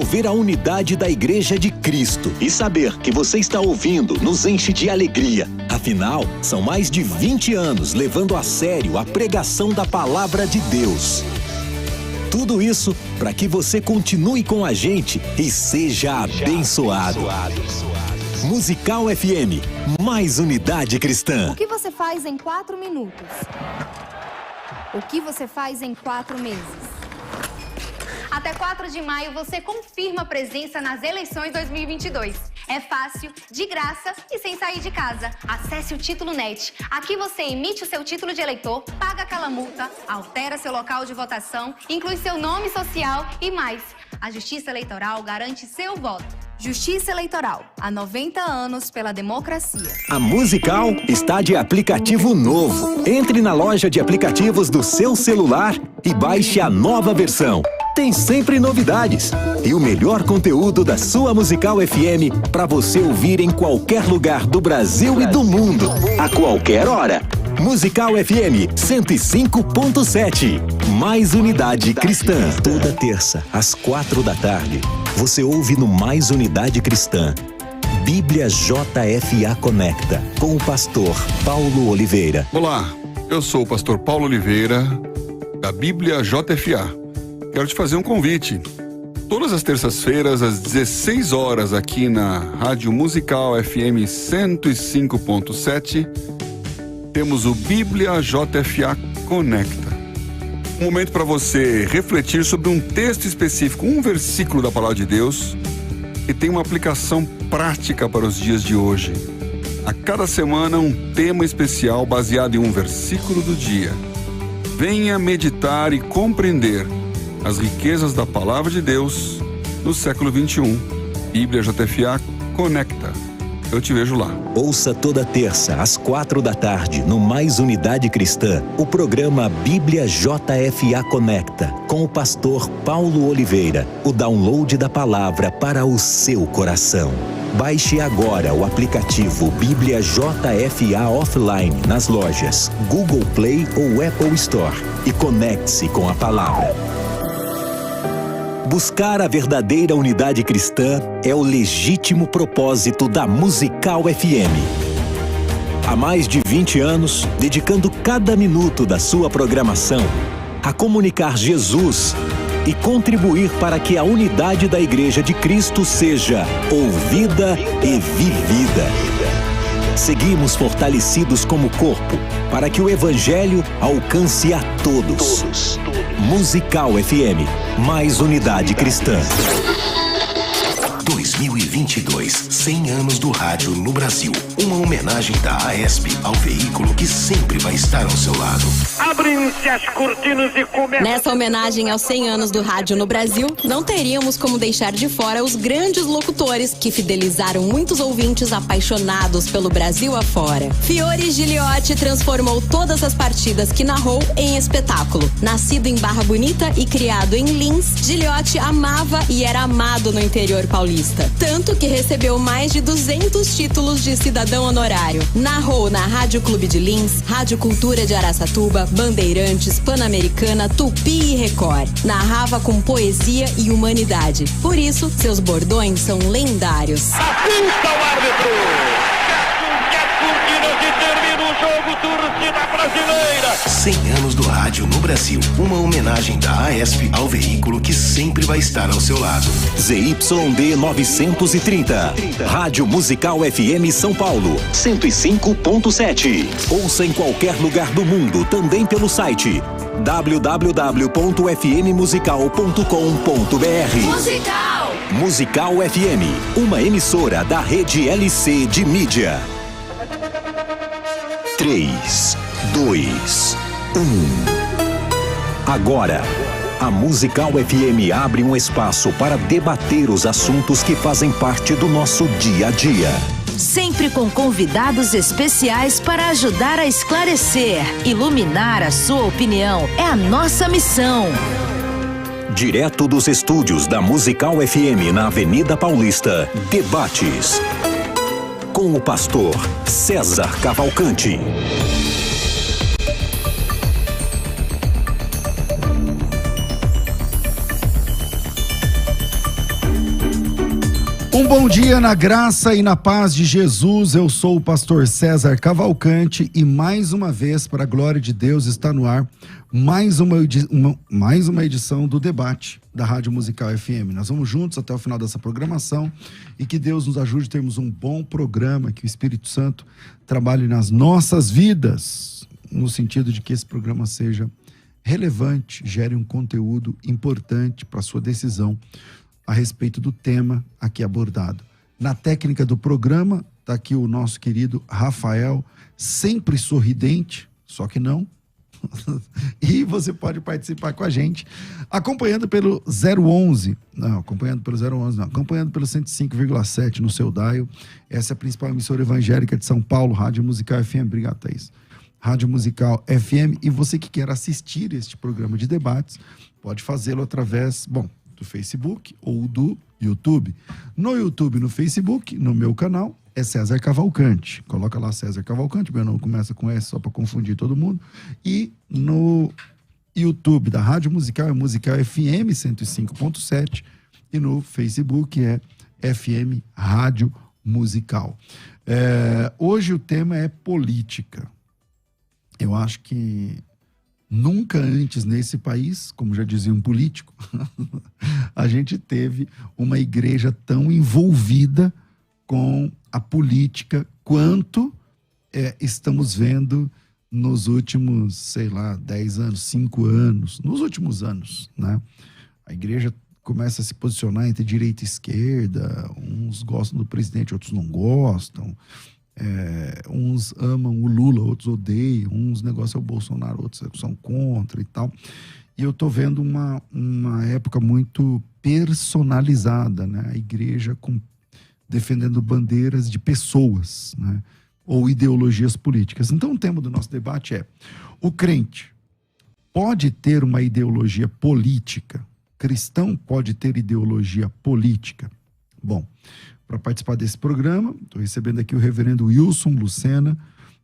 promover a unidade da Igreja de Cristo. E saber que você está ouvindo nos enche de alegria. Afinal, são mais de 20 anos levando a sério a pregação da Palavra de Deus. Tudo isso para que você continue com a gente e seja abençoado. Musical FM, mais unidade cristã. O que você faz em 4 minutos? O que você faz em 4 meses? Até 4 de maio você confirma a presença nas eleições 2022. É fácil, de graça e sem sair de casa. Acesse o Título Net. Aqui você emite o seu título de eleitor, paga aquela multa, altera seu local de votação, inclui seu nome social e mais. A Justiça Eleitoral garante seu voto. Justiça Eleitoral, há 90 anos pela democracia. A Musical está de aplicativo novo. Entre na loja de aplicativos do seu celular e baixe a nova versão. Tem sempre novidades e o melhor conteúdo da sua Musical FM para você ouvir em qualquer lugar do Brasil e do mundo, a qualquer hora. Musical FM 105.7. Mais unidade cristã. Toda terça, às 4 da tarde, você ouve no Mais Unidade Cristã, Bíblia JFA Conecta, com o pastor Paulo Oliveira. Olá, eu sou o pastor Paulo Oliveira, da Bíblia JFA. Quero te fazer um convite. Todas as terças-feiras, às 16 horas, aqui na Rádio Musical FM 105.7, temos o Bíblia JFA Conecta. Um momento para você refletir sobre um texto específico, um versículo da Palavra de Deus, que tem uma aplicação prática para os dias de hoje. A cada semana, um tema especial baseado em um versículo do dia. Venha meditar e compreender as riquezas da Palavra de Deus no século 21. Bíblia JFA Conecta. Eu te vejo lá. Ouça toda terça, às 4 da tarde, no Mais Unidade Cristã, o programa Bíblia JFA Conecta, com o pastor Paulo Oliveira. O download da palavra para o seu coração. Baixe agora o aplicativo Bíblia JFA Offline nas lojas Google Play ou Apple Store e conecte-se com a palavra. Buscar a verdadeira unidade cristã é o legítimo propósito da Musical FM. Há mais de 20 anos, dedicando cada minuto da sua programação a comunicar Jesus e contribuir para que a unidade da Igreja de Cristo seja ouvida e vivida. Seguimos fortalecidos como corpo para que o Evangelho alcance a todos. Musical FM, mais unidade cristã. 2022, 100 anos do rádio no Brasil. Uma homenagem da AESP ao veículo que sempre vai estar ao seu lado. Abrem-se as cortinas e começa. Nessa homenagem aos 100 anos do rádio no Brasil, não teríamos como deixar de fora os grandes locutores que fidelizaram muitos ouvintes apaixonados pelo Brasil afora. Fiore Giliotti transformou todas as partidas que narrou em espetáculo. Nascido em Barra Bonita e criado em Lins, Giliotti amava e era amado no interior paulista. Tanto que recebeu mais de 200 títulos de cidadão honorário. Narrou na Rádio Clube de Lins, Rádio Cultura de Araçatuba, Bandeirantes, Pan-Americana, Tupi e Record. Narrava com poesia e humanidade. Por isso, seus bordões são lendários. Apita o árbitro! Que termina o jogo, torcida brasileira! 100 anos do rádio no Brasil. Uma homenagem da AESP ao veículo que sempre vai estar ao seu lado. ZYD 930. Rádio Musical FM São Paulo, 105.7. Ouça em qualquer lugar do mundo, também pelo site www.fmmusical.com.br. Musical! Musical FM, uma emissora da rede LC de mídia. 3, 2, 1. Agora, a Musical FM abre um espaço para debater os assuntos que fazem parte do nosso dia a dia. Sempre com convidados especiais para ajudar a esclarecer, iluminar a sua opinião. É a nossa missão. Direto dos estúdios da Musical FM na Avenida Paulista, debates com o pastor César Cavalcante. Um bom dia na graça e na paz de Jesus. Eu sou o pastor César Cavalcante e mais uma vez, para a glória de Deus, está no ar mais uma edição do debate da Rádio Musical FM. Nós vamos juntos até o final dessa programação e que Deus nos ajude a termos um bom programa, que o Espírito Santo trabalhe nas nossas vidas, no sentido de que esse programa seja relevante, gere um conteúdo importante para a sua decisão a respeito do tema aqui abordado. Na técnica do programa, está aqui o nosso querido Rafael, sempre sorridente, só que não. E você pode participar com a gente, acompanhando pelo 011, não, acompanhando pelo 105,7 no seu dial. Essa é a principal emissora evangélica de São Paulo, Rádio Musical FM. Obrigado, Thaís. Rádio Musical FM. E você que quer assistir este programa de debates, pode fazê-lo através, do Facebook ou do YouTube. No YouTube, no Facebook, no meu canal, é César Cavalcante. Coloca lá César Cavalcante, meu nome começa com S só para confundir todo mundo. E no YouTube da Rádio Musical é Musical FM 105.7 e no Facebook é FM Rádio Musical. Hoje o tema é política. Eu acho que nunca antes nesse país, como já dizia um político, a gente teve uma igreja tão envolvida com a política quanto estamos vendo nos últimos, 10 anos, 5 anos, nos últimos anos, né? A igreja começa a se posicionar entre direita e esquerda, uns gostam do presidente, outros não gostam. Uns amam o Lula, outros odeiam, uns negócios é o Bolsonaro, outros são contra e tal. E eu tô vendo uma época muito personalizada, né? A igreja defendendo bandeiras de pessoas, né? Ou ideologias políticas. Então o tema do nosso debate é: o crente pode ter uma ideologia política? Cristão pode ter ideologia política? Bom, para participar desse programa, estou recebendo aqui o reverendo Wilson Lucena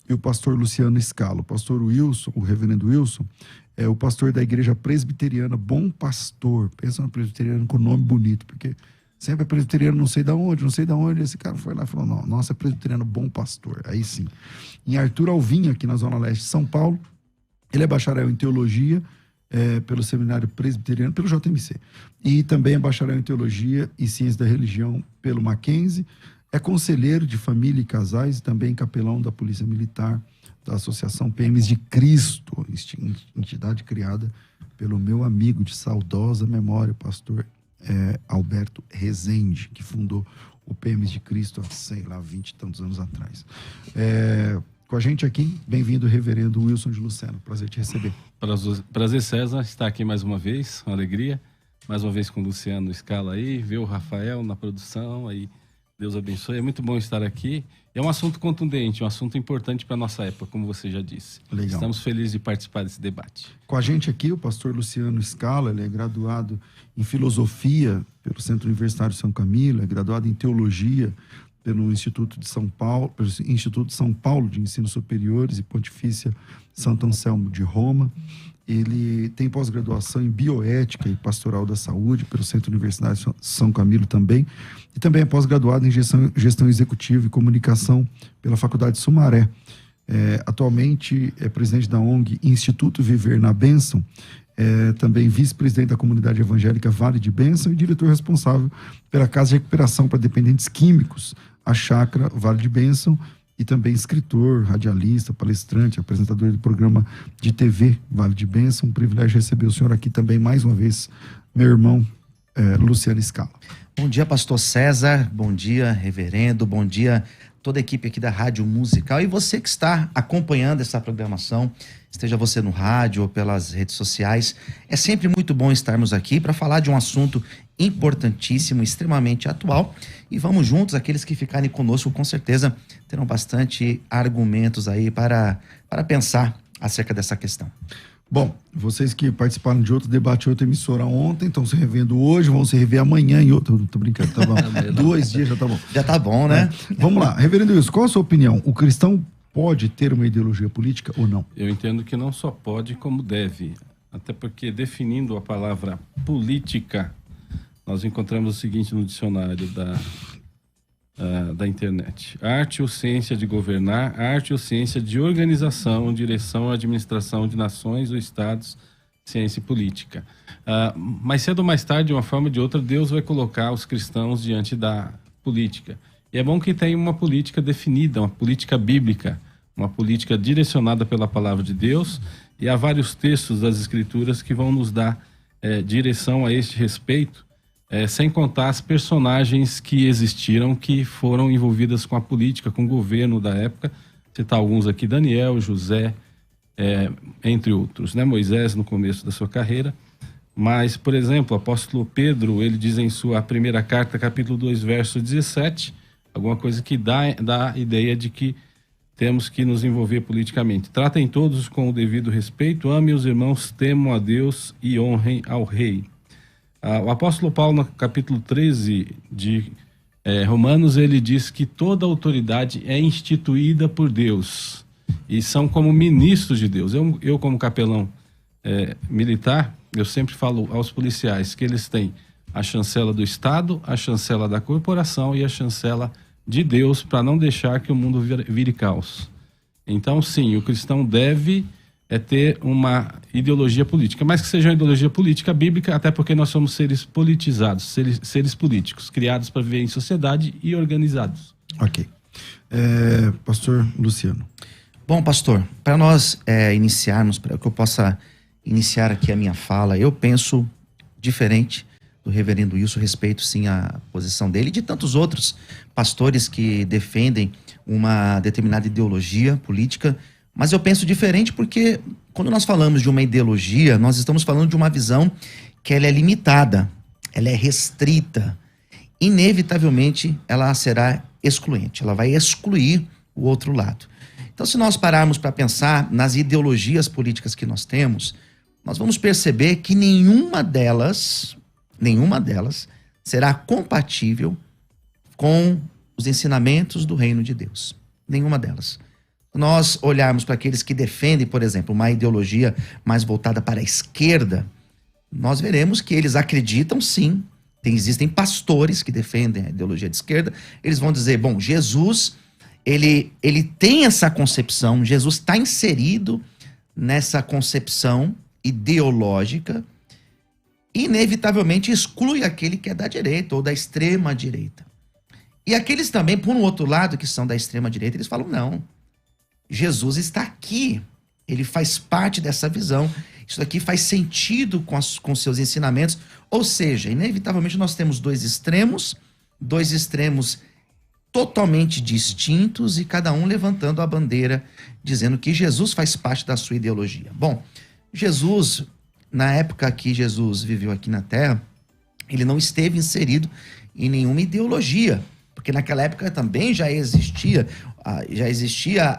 e o pastor Luciano Scala. O pastor Wilson, o reverendo Wilson, é o pastor da igreja presbiteriana Bom Pastor. Pensa no presbiteriano com nome bonito, porque sempre é presbiteriano não sei de onde. Esse cara foi lá e falou, não, nossa, é presbiteriano Bom Pastor. Aí sim. Em Arthur Alvim, aqui na Zona Leste de São Paulo, ele é bacharel em teologia, pelo Seminário Presbiteriano, pelo JMC. E também é bacharel em Teologia e Ciência da Religião pelo Mackenzie. É conselheiro de família e casais e também capelão da Polícia Militar, da Associação PMs de Cristo, entidade criada pelo meu amigo de saudosa memória, pastor Alberto Rezende, que fundou o PMs de Cristo há 20 e tantos anos atrás. Com a gente aqui, bem-vindo, reverendo Wilson de Lucena. Prazer te receber. Prazer, César, estar aqui mais uma vez, uma alegria. Mais uma vez com o Luciano Scala aí, ver o Rafael na produção, aí Deus abençoe. É muito bom estar aqui. É um assunto contundente, um assunto importante para a nossa época, como você já disse. Legal. Estamos felizes de participar desse debate. Com a gente aqui, o pastor Luciano Scala, ele é graduado em Filosofia pelo Centro Universitário São Camilo, é graduado em Teologia pelo Instituto de São Paulo de Ensino Superiores e Pontifícia Santo Anselmo de Roma. Ele tem pós-graduação em Bioética e Pastoral da Saúde pelo Centro Universitário São Camilo também. E também é pós-graduado em Gestão Executiva e Comunicação pela Faculdade Sumaré. Atualmente é presidente da ONG Instituto Viver na Bênção, também vice-presidente da Comunidade Evangélica Vale de Bênção e diretor responsável pela Casa de Recuperação para Dependentes Químicos, a Chácara Vale de Bênção, e também escritor, radialista, palestrante, apresentador do programa de TV Vale de Bênção. Um privilégio receber o senhor aqui também mais uma vez, meu irmão Luciano Scala. Bom dia, pastor César, bom dia, reverendo, bom dia toda a equipe aqui da Rádio Musical e você que está acompanhando essa programação, esteja você no rádio ou pelas redes sociais. É sempre muito bom estarmos aqui para falar de um assunto importantíssimo, extremamente atual, e vamos juntos, aqueles que ficarem conosco com certeza terão bastante argumentos aí para pensar acerca dessa questão. Bom, vocês que participaram de outro debate, outra emissora ontem, estão se revendo hoje, vão se rever amanhã em outro. Tô brincando, tá bom. 2 dias já tá bom. Já tá bom, né? Vamos lá, reverendo Wilson, qual a sua opinião? O cristão pode ter uma ideologia política ou não? Eu entendo que não só pode, como deve. Até porque, definindo a palavra política, nós encontramos o seguinte no dicionário da da internet. Arte ou ciência de governar, arte ou ciência de organização, direção, administração de nações ou estados, ciência e política. Mais cedo ou mais tarde, de uma forma ou de outra, Deus vai colocar os cristãos diante da política. E é bom que tenha uma política definida, uma política bíblica, uma política direcionada pela palavra de Deus, e há vários textos das Escrituras que vão nos dar direção a este respeito, sem contar as personagens que existiram, que foram envolvidas com a política, com o governo da época. Citar alguns aqui: Daniel, José, entre outros, né? Moisés no começo da sua carreira. Mas, por exemplo, o apóstolo Pedro, ele diz em sua primeira carta, capítulo 2, verso 17, alguma coisa que dá a ideia de que temos que nos envolver politicamente. Tratem todos com o devido respeito, amem os irmãos, temam a Deus e honrem ao rei. O apóstolo Paulo, no capítulo 13 de Romanos, ele diz que toda autoridade é instituída por Deus e são como ministros de Deus. Eu como capelão militar, eu sempre falo aos policiais que eles têm a chancela do Estado, a chancela da corporação e a chancela de Deus, para não deixar que o mundo vire caos. Então, sim, o cristão deve ter uma ideologia política, mas que seja uma ideologia política bíblica, até porque nós somos seres politizados, seres políticos, criados para viver em sociedade e organizados. Ok. Pastor Luciano. Bom, pastor, para nós iniciarmos, para que eu possa iniciar aqui a minha fala, eu penso diferente do reverendo Wilson, respeito sim a posição dele e de tantos outros pastores que defendem uma determinada ideologia política, mas eu penso diferente porque quando nós falamos de uma ideologia, nós estamos falando de uma visão que ela é limitada, ela é restrita, inevitavelmente ela será excluente, ela vai excluir o outro lado. Então, se nós pararmos para pensar nas ideologias políticas que nós temos, nós vamos perceber que nenhuma delas será compatível com os ensinamentos do reino de Deus. Nenhuma delas. Nós olharmos para aqueles que defendem, por exemplo, uma ideologia mais voltada para a esquerda, nós veremos que eles acreditam sim, existem pastores que defendem a ideologia de esquerda, eles vão dizer, bom, Jesus, ele tem essa concepção, Jesus está inserido nessa concepção ideológica, inevitavelmente exclui aquele que é da direita ou da extrema direita. E aqueles também, por um outro lado, que são da extrema direita, eles falam, não, Jesus está aqui, ele faz parte dessa visão, isso daqui faz sentido com seus ensinamentos, ou seja, inevitavelmente nós temos dois extremos totalmente distintos e cada um levantando a bandeira, dizendo que Jesus faz parte da sua ideologia. Bom, Jesus, na época que Jesus viveu aqui na Terra, ele não esteve inserido em nenhuma ideologia, porque naquela época também já existia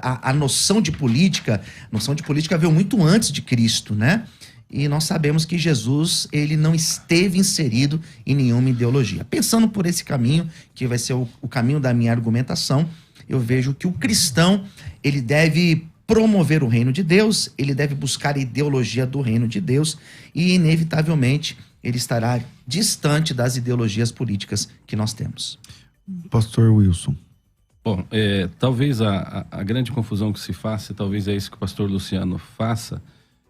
a noção de política. A noção de política veio muito antes de Cristo, né? E nós sabemos que Jesus, ele não esteve inserido em nenhuma ideologia. Pensando por esse caminho, que vai ser o caminho da minha argumentação, eu vejo que o cristão, ele deve promover o reino de Deus, ele deve buscar a ideologia do reino de Deus e, inevitavelmente, ele estará distante das ideologias políticas que nós temos. Pastor Wilson. Bom, talvez a grande confusão que se faça, talvez é isso que o pastor Luciano faça,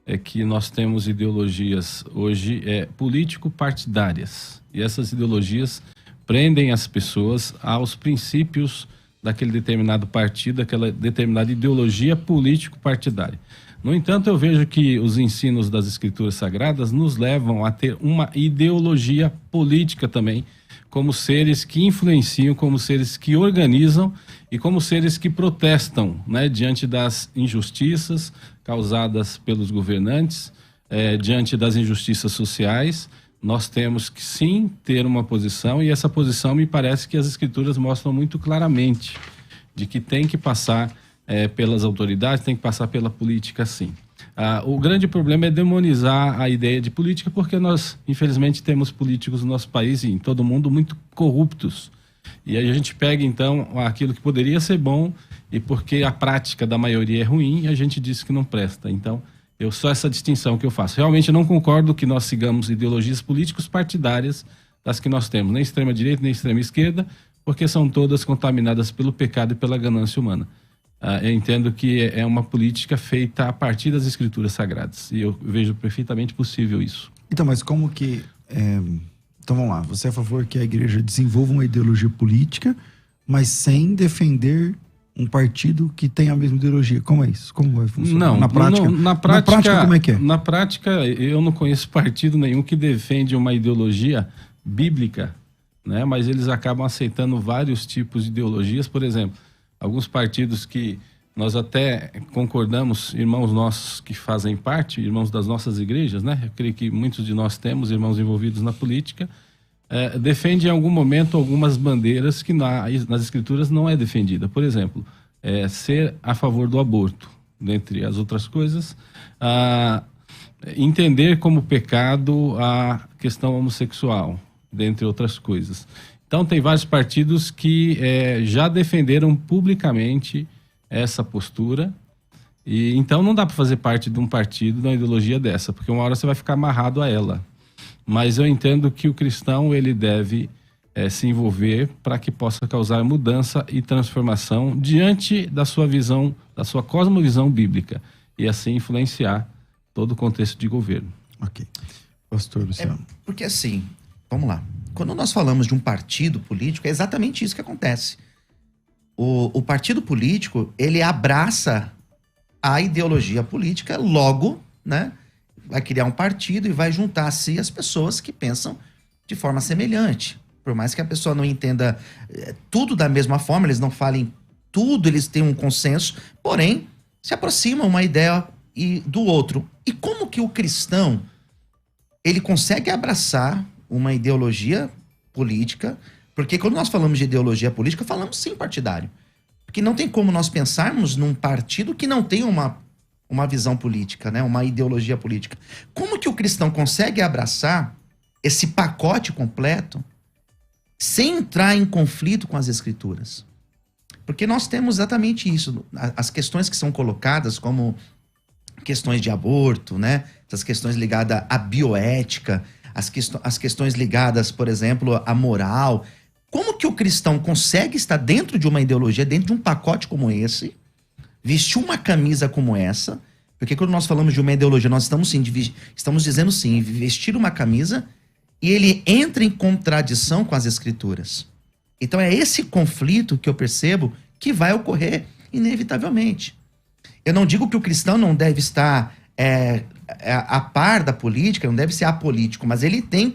é que nós temos ideologias hoje político-partidárias. E essas ideologias prendem as pessoas aos princípios daquele determinado partido, daquela determinada ideologia político-partidária. No entanto, eu vejo que os ensinos das Escrituras Sagradas nos levam a ter uma ideologia política também, como seres que influenciam, como seres que organizam e como seres que protestam, né, diante das injustiças causadas pelos governantes, diante das injustiças sociais. Nós temos que sim ter uma posição, e essa posição me parece que as Escrituras mostram muito claramente, de que tem que passar pelas autoridades, tem que passar pela política sim. O grande problema é demonizar a ideia de política, porque nós, infelizmente, temos políticos no nosso país e em todo o mundo muito corruptos. E aí a gente pega, então, aquilo que poderia ser bom, e porque a prática da maioria é ruim, a gente diz que não presta. Então, só essa distinção que eu faço. Realmente eu não concordo que nós sigamos ideologias políticos partidárias das que nós temos, nem extrema-direita, nem extrema-esquerda, porque são todas contaminadas pelo pecado e pela ganância humana. Eu entendo que é uma política feita a partir das escrituras sagradas, e eu vejo perfeitamente possível isso. Então, mas como que... Então vamos lá, você é a favor que a igreja desenvolva uma ideologia política, mas sem defender um partido que tem a mesma ideologia. Como é isso? Como vai funcionar? Não, na prática, na prática, como é que é? Na prática, eu não conheço partido nenhum que defende uma ideologia bíblica, né? Mas eles acabam aceitando vários tipos de ideologias. Por exemplo, alguns partidos que nós até concordamos, irmãos nossos que fazem parte, irmãos das nossas igrejas, né? Eu creio que muitos de nós temos irmãos envolvidos na política, defende em algum momento algumas bandeiras que nas escrituras não é defendida. Por exemplo, ser a favor do aborto, dentre as outras coisas, entender como pecado a questão homossexual, dentre outras coisas. Então tem vários partidos que já defenderam publicamente essa postura, e então não dá para fazer parte de um partido, de uma ideologia dessa, porque uma hora você vai ficar amarrado a ela. Mas eu entendo que o cristão, ele deve se envolver para que possa causar mudança e transformação diante da sua visão, da sua cosmovisão bíblica, e assim influenciar todo o contexto de governo. Ok. Pastor Luciano. Porque assim, vamos lá. Quando nós falamos de um partido político, é exatamente isso que acontece. O partido político, ele abraça a ideologia política, logo, né? Vai criar um partido e vai juntar a si as pessoas que pensam de forma semelhante. Por mais que a pessoa não entenda tudo da mesma forma, eles não falem tudo, eles têm um consenso, porém, se aproximam uma ideia do outro. E como que o cristão, ele consegue abraçar uma ideologia política? Porque quando nós falamos de ideologia política, falamos sim partidário. Porque não tem como nós pensarmos num partido que não tem uma visão política, né? Uma ideologia política. Como que o cristão consegue abraçar esse pacote completo sem entrar em conflito com as escrituras? Porque nós temos exatamente isso. As questões que são colocadas como questões de aborto, né? Essas questões ligadas à bioética, as questões ligadas, por exemplo, à moral. Como que o cristão consegue estar dentro de uma ideologia, dentro de um pacote como esse, vestir uma camisa como essa? Porque quando nós falamos de uma ideologia, nós estamos dizendo sim, vestir uma camisa, e ele entra em contradição com as escrituras. Então é esse conflito que eu percebo que vai ocorrer inevitavelmente. Eu não digo que o cristão não deve estar a par da política, não deve ser apolítico, mas ele tem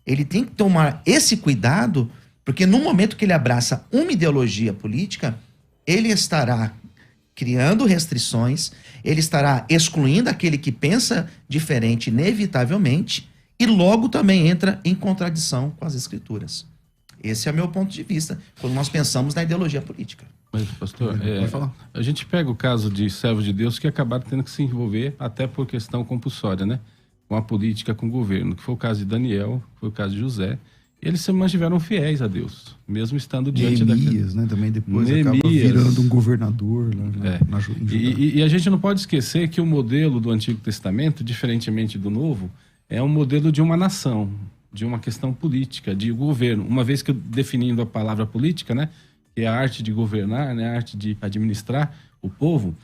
que tomar esse cuidado, porque no momento que ele abraça uma ideologia política, ele estará criando restrições, ele estará excluindo aquele que pensa diferente inevitavelmente, e logo também entra em contradição com as escrituras. Esse é o meu ponto de vista, quando nós pensamos na ideologia política. Mas, pastor, a gente pega o caso de servos de Deus que acabaram tendo que se envolver, até por questão compulsória, né? Com a política, com o governo, que foi o caso de Daniel, que foi o caso de José. Eles se mantiveram fiéis a Deus, mesmo estando diante Neemias, né? Também depois acaba virando um governador lá na Judá. E a gente não pode esquecer que o modelo do Antigo Testamento, diferentemente do Novo, é um modelo de uma nação, de uma questão política, de governo. Uma vez que definindo a palavra política, né? Que é a arte de governar, né? A arte de administrar o povo.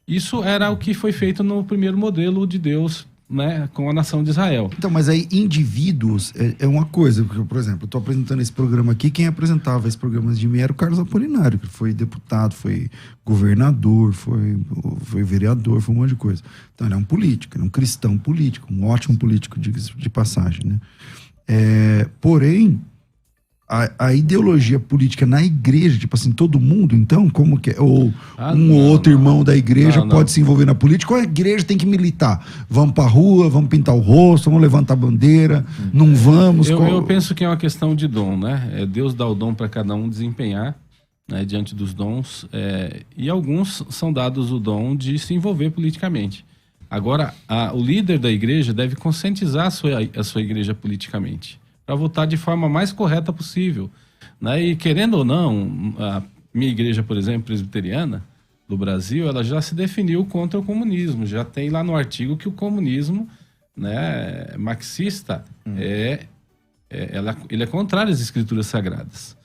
Isso era o que foi feito no primeiro modelo de Deus, né, com a nação de Israel. Então, mas aí indivíduos é uma coisa, porque, por exemplo, eu estou apresentando esse programa aqui, quem apresentava esse programa de mim era o Carlos Apolinário, que foi deputado, foi governador, foi vereador, foi um monte de coisa. Então ele é um político, ele é um cristão político, um ótimo político de passagem, né? Porém, a ideologia política na igreja, tipo assim, todo mundo, então, como que é? Ou outro irmão da igreja pode se envolver na política, ou a igreja tem que militar? Vamos pra rua, vamos pintar o rosto, vamos levantar a bandeira, não vamos... Eu penso que é uma questão de dom, né? Deus dá o dom para cada um desempenhar, né, diante dos dons, e alguns são dados o dom de se envolver politicamente. Agora, o líder da igreja deve conscientizar a sua igreja politicamente, para votar de forma mais correta possível, né? E querendo ou não, a minha igreja, por exemplo, presbiteriana do Brasil, ela já se definiu contra o comunismo, já tem lá no artigo que o comunismo, né, marxista, é ele é contrário às escrituras sagradas.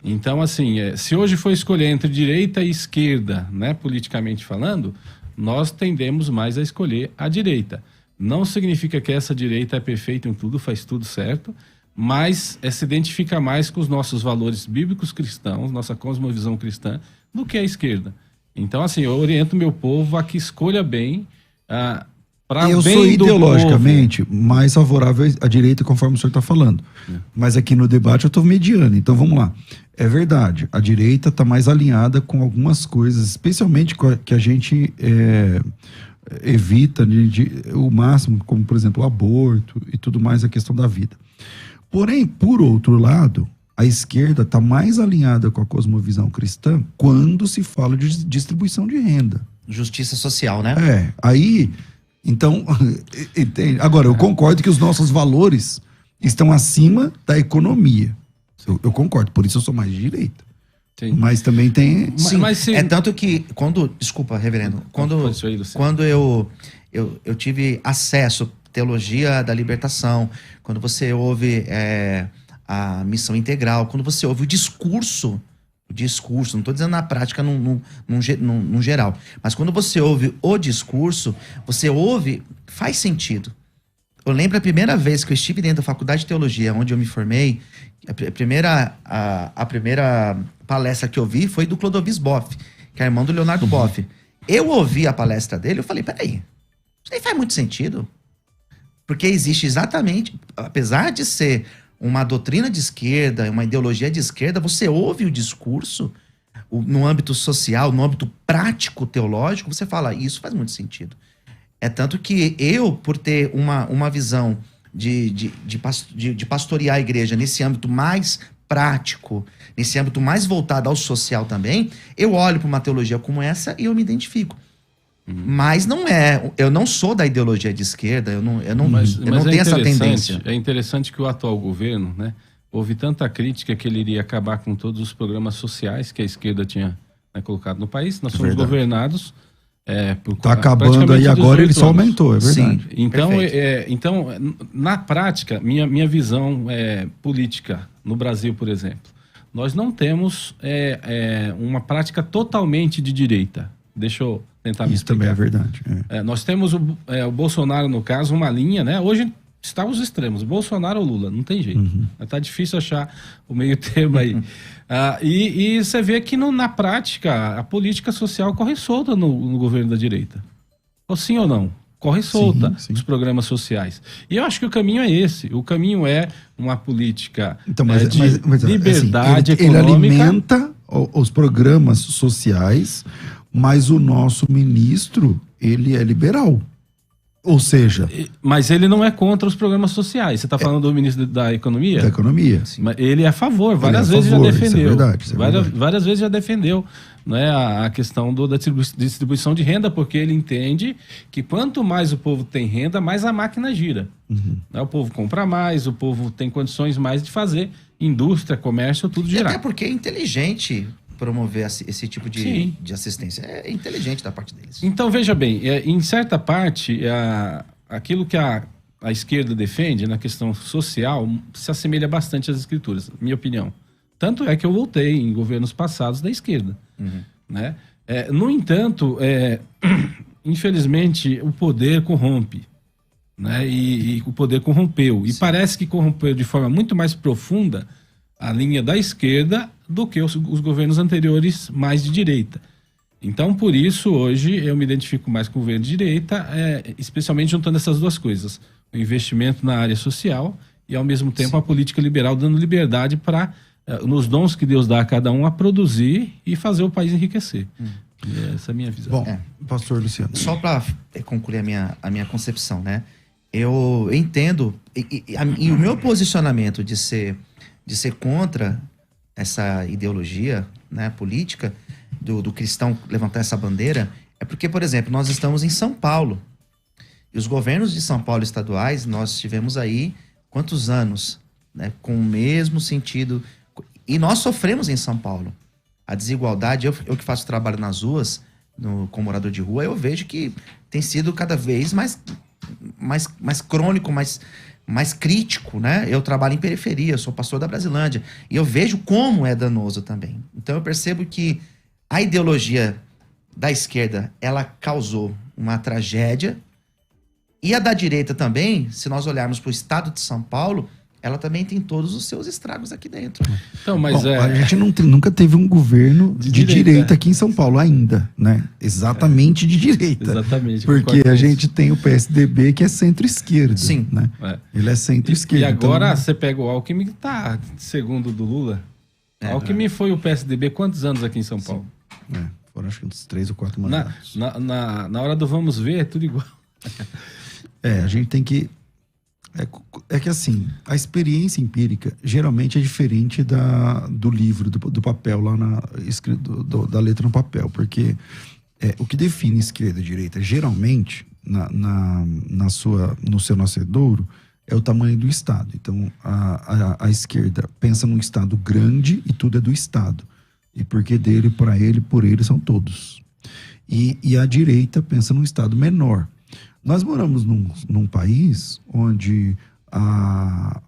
Então, assim, se hoje for escolher entre direita e esquerda, né, politicamente falando, nós tendemos mais a escolher a direita. Não significa que essa direita é perfeita em tudo, faz tudo certo, mas se identifica mais com os nossos valores bíblicos cristãos, nossa cosmovisão cristã, do que a esquerda. Então, assim, eu oriento meu povo a que escolha bem, para eu bem sou do ideologicamente mais favorável à direita, conforme o senhor está falando. Mas aqui no debate eu estou mediano. Então vamos lá. É verdade, a direita está mais alinhada com algumas coisas, especialmente que a gente evita o máximo, como por exemplo o aborto e tudo mais, a questão da vida. Porém, por outro lado, a esquerda está mais alinhada com a cosmovisão cristã quando se fala de distribuição de renda. Justiça social, né? Aí... Então, agora, eu concordo que os nossos valores estão acima da economia. Eu concordo, por isso eu sou mais de direita. Sim. Mas também tem... Sim, é tanto que desculpa, reverendo, quando eu tive acesso à teologia da libertação, quando você ouve a missão integral, quando você ouve o discurso, não estou dizendo na prática, num geral, mas quando você ouve o discurso, você ouve, faz sentido. Eu lembro a primeira vez que eu estive dentro da faculdade de teologia, onde eu me formei, a primeira palestra que eu vi foi do Clodovis Boff, que é irmão do Leonardo Boff. Eu ouvi a palestra dele, eu falei, peraí, isso aí faz muito sentido. Porque existe exatamente, apesar de ser uma doutrina de esquerda, uma ideologia de esquerda, você ouve o discurso no âmbito social, no âmbito prático teológico, você fala, isso faz muito sentido. É tanto que eu, por ter uma visão de pastorear a igreja nesse âmbito mais prático, nesse âmbito mais voltado ao social também, eu olho para uma teologia como essa e eu me identifico. Mas eu não sou da ideologia de esquerda, eu não tenho essa tendência. É interessante que o atual governo, né, houve tanta crítica que ele iria acabar com todos os programas sociais que a esquerda tinha, né, colocado no país. Nós somos governados está acabando aí agora, ele só aumentou, é verdade. Sim. Então, na prática, minha visão política no Brasil, por exemplo, nós não temos uma prática totalmente de direita. Deixa eu tentar me explicar. Isso também é verdade. Nós temos o Bolsonaro, no caso, uma linha, né? Hoje está os extremos, Bolsonaro ou Lula, não tem jeito. Tá difícil achar o meio termo aí. E você vê que na prática a política social corre solta no governo da direita. Ou sim ou não? Corre solta os programas sociais. E eu acho que o caminho é esse. O caminho é uma política de liberdade assim, econômica. Ele alimenta os programas sociais, mas o nosso ministro, ele é liberal. Ou seja... Mas ele não é contra os programas sociais. Você está falando do ministro da Economia? Da Economia. Mas ele é a favor. Várias vezes já defendeu. Isso é verdade. Várias vezes já defendeu, né, a questão da distribuição de renda, porque ele entende que quanto mais o povo tem renda, mais a máquina gira. Né? O povo compra mais, o povo tem condições mais de fazer indústria, comércio, tudo girar. Até porque é inteligente promover esse tipo de assistência. É inteligente da parte deles. Então, veja bem, em certa parte, aquilo que a esquerda defende na questão social se assemelha bastante às escrituras, minha opinião. Tanto é que eu voltei em governos passados da esquerda. Né? No entanto, infelizmente, o poder corrompe. Né? E o poder corrompeu. E parece que corrompeu de forma muito mais profunda a linha da esquerda do que os governos anteriores mais de direita. Então, por isso, hoje, eu me identifico mais com o governo de direita, especialmente juntando essas duas coisas. O investimento na área social e, ao mesmo tempo, a política liberal dando liberdade para, nos dons que Deus dá a cada um, a produzir e fazer o país enriquecer. E essa é a minha visão. Bom, pastor Luciano. Só para concluir a minha concepção, né? Eu entendo, e o meu posicionamento de ser contra essa ideologia, né, política do cristão levantar essa bandeira, é porque, por exemplo, nós estamos em São Paulo. E os governos de São Paulo estaduais, nós tivemos aí quantos anos, né, com o mesmo sentido. E nós sofremos em São Paulo. A desigualdade, eu que faço trabalho nas ruas, como morador de rua, eu vejo que tem sido cada vez mais crônico, mais crítico, né? Eu trabalho em periferia, sou pastor da Brasilândia, e eu vejo como é danoso também. Então eu percebo que a ideologia da esquerda, ela causou uma tragédia, e a da direita também, se nós olharmos para o estado de São Paulo, ela também tem todos os seus estragos aqui dentro. Então, mas Bom, a gente nunca teve um governo de direita aqui em São Paulo ainda, né? Exatamente de direita. Exatamente. Porque a gente tem o PSDB que é centro-esquerda. Sim. Né? Ele é centro-esquerda. E agora você pega o Alckmin, que tá segundo do Lula. Alckmin foi o PSDB quantos anos aqui em São Paulo? Foram acho que uns 3 ou 4 mandatos. Na hora do vamos ver, é tudo igual. A gente tem que... É que assim, a experiência empírica geralmente é diferente do livro, do papel lá da letra no papel, porque o que define esquerda e direita geralmente no seu nascedouro é o tamanho do Estado. Então a esquerda pensa num Estado grande e tudo é do Estado, e porque dele, para ele, por ele são todos, e a direita pensa num Estado menor. Nós moramos num país onde a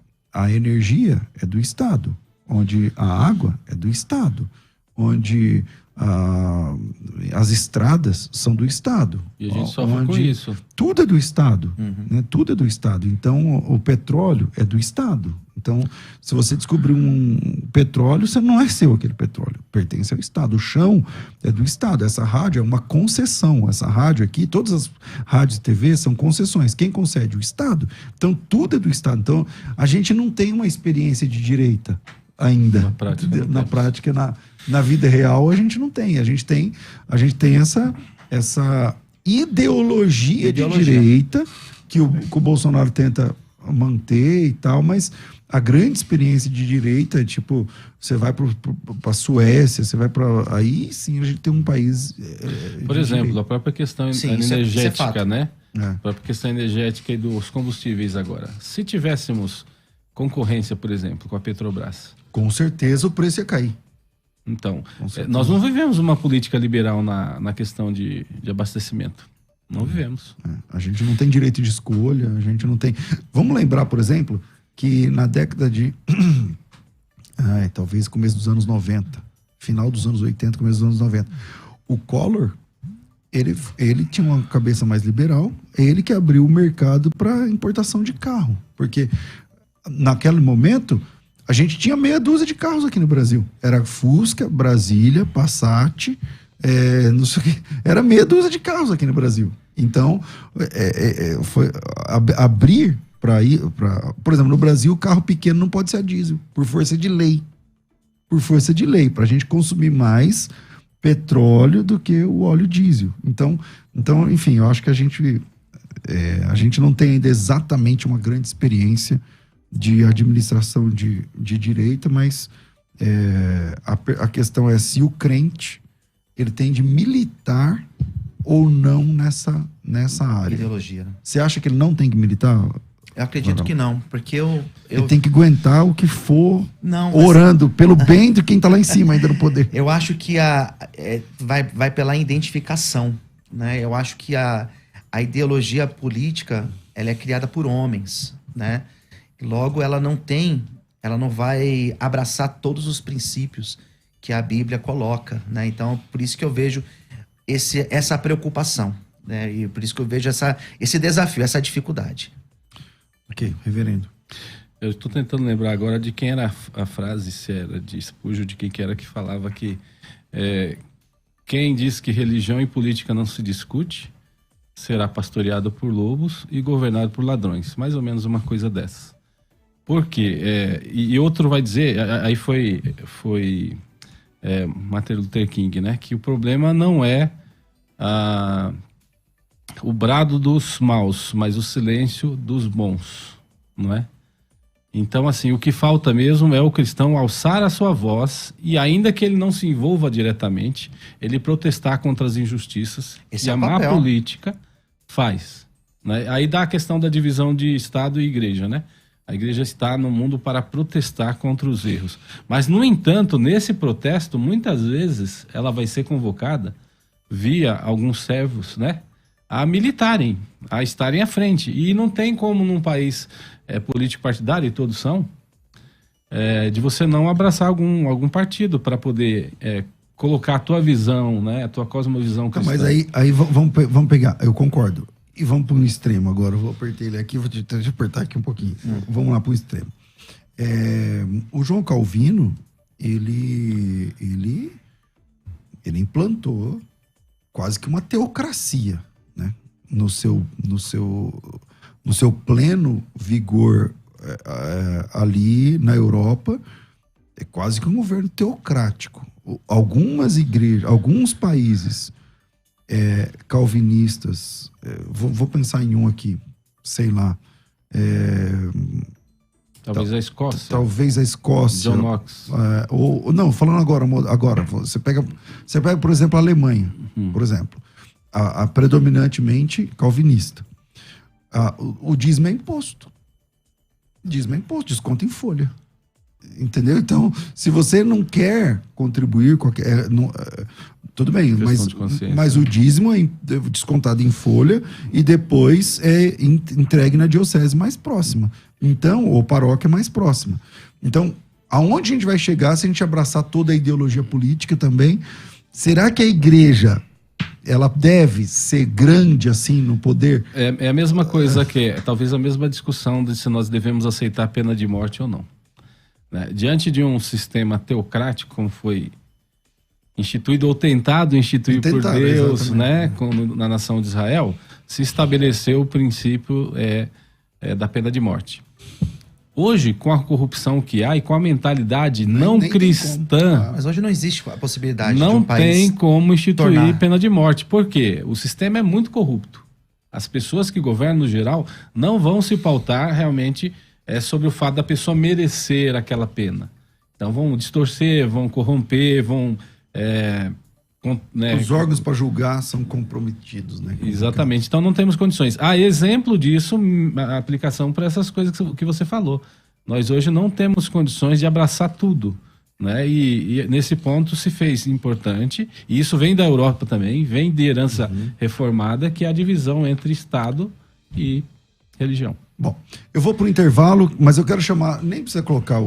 energia é do Estado, onde a água é do Estado, onde as estradas são do Estado. E a gente sofre com isso. Tudo é do Estado, né? Tudo é do Estado. Então, o petróleo é do Estado. Então, se você descobrir um petróleo, você não é seu aquele petróleo, pertence ao Estado. O chão é do Estado. Essa rádio é uma concessão. Essa rádio aqui, todas as rádios e TV são concessões. Quem concede? O Estado. Então, tudo é do Estado. Então, a gente não tem uma experiência de direita ainda. Na prática, na vida real, a gente não tem. A gente tem essa ideologia de direita que o Bolsonaro tenta manter e tal, mas a grande experiência de direita é tipo, você vai para a Suécia, você vai para... Aí sim a gente tem um país... Por exemplo, direita. A própria questão energética, né? A própria questão energética e dos combustíveis agora. Se tivéssemos concorrência, por exemplo, com a Petrobras... Com certeza o preço ia cair. Então, nós não vivemos uma política liberal na questão de abastecimento. Não vivemos. A gente não tem direito de escolha, a gente não tem... Vamos lembrar, por exemplo, que na década de... talvez começo dos anos 90, final dos anos 80, começo dos anos 90, o Collor, ele tinha uma cabeça mais liberal, ele que abriu o mercado para importação de carro, porque naquele momento a gente tinha meia dúzia de carros aqui no Brasil. Era Fusca, Brasília, Passat, não sei o que. Era meia dúzia de carros aqui no Brasil. Então, foi abrir para ir... Por exemplo, no Brasil, o carro pequeno não pode ser a diesel, por força de lei. Por força de lei, para a gente consumir mais petróleo do que o óleo diesel. Então enfim, eu acho que a gente não tem ainda exatamente uma grande experiência de administração de direita, mas a questão é se o crente ele tem de militar ou não nessa área. Ideologia, né? Você acha que ele não tem que militar? Eu acredito que não, porque ele tem que aguentar o que for, orando pelo bem de quem está lá em cima ainda no poder. Eu acho que vai pela identificação, né? Eu acho que a ideologia política ela é criada por homens, né? Logo, ela não vai abraçar todos os princípios que a Bíblia coloca, né? Então, por isso que eu vejo essa preocupação, né? E por isso que eu vejo esse desafio, essa dificuldade. Ok, reverendo. Eu estou tentando lembrar agora de quem era a frase, se era de Spurgeon, de quem que era que falava que quem diz que religião e política não se discute será pastoreado por lobos e governado por ladrões. Mais ou menos uma coisa dessa. Por quê? E outro vai dizer, aí foi Martin Luther King, né? Que o problema não é o brado dos maus, mas o silêncio dos bons, não é? Então, assim, o que falta mesmo é o cristão alçar a sua voz e, ainda que ele não se envolva diretamente, ele protestar contra as injustiças que a má política faz, né? Aí dá a questão da divisão de Estado e Igreja, né? A igreja está no mundo para protestar contra os erros. Mas, no entanto, nesse protesto, muitas vezes ela vai ser convocada via alguns servos, né? a militarem, a estarem à frente. E não tem como num país político partidário, e todos são, de você não abraçar algum partido para poder colocar a tua visão, né, a tua cosmovisão cristã. Mas aí vamos pegar, eu concordo. E vamos para um extremo agora. Eu vou apertar ele aqui, deixa eu apertar aqui um pouquinho. Vamos lá para o extremo. O João Calvino, ele implantou quase que uma teocracia, né? No seu pleno vigor ali na Europa, é quase que um governo teocrático. Algumas igrejas, alguns países calvinistas, vou pensar em um aqui, sei lá, talvez a Escócia. Talvez a Escócia. John Knox. Não, falando agora, você pega, por exemplo, a Alemanha, por exemplo, a predominantemente calvinista. O dízimo é imposto. Desconto em folha. Entendeu? Então, se você não quer contribuir, tudo bem, mas o dízimo é descontado em folha e depois é entregue na diocese mais próxima. Então, ou paróquia mais próxima. Então, aonde a gente vai chegar se a gente abraçar toda a ideologia política também? Será que a igreja, ela deve ser grande assim no poder? É a mesma coisa talvez a mesma discussão de se nós devemos aceitar a pena de morte ou não. Né? Diante de um sistema teocrático, como foi instituído ou tentado instituir por Deus, né, como na nação de Israel, se estabeleceu o princípio da pena de morte. Hoje, com a corrupção que há e com a mentalidade não cristã... Mas hoje não existe a possibilidade não de um país tem como instituir pena de morte. Por quê? O sistema é muito corrupto. As pessoas que governam, no geral, não vão se pautar realmente sobre o fato da pessoa merecer aquela pena. Então vão distorcer, vão corromper, vão... Os órgãos para julgar são comprometidos, né? Exatamente. Então não temos condições. Exemplo disso, a aplicação para essas coisas que você falou. Nós hoje não temos condições de abraçar tudo, né? E nesse ponto se fez importante, e isso vem da Europa também, vem de herança reformada, que é a divisão entre Estado e religião. Bom, eu vou para o intervalo, mas eu quero chamar, nem precisa colocar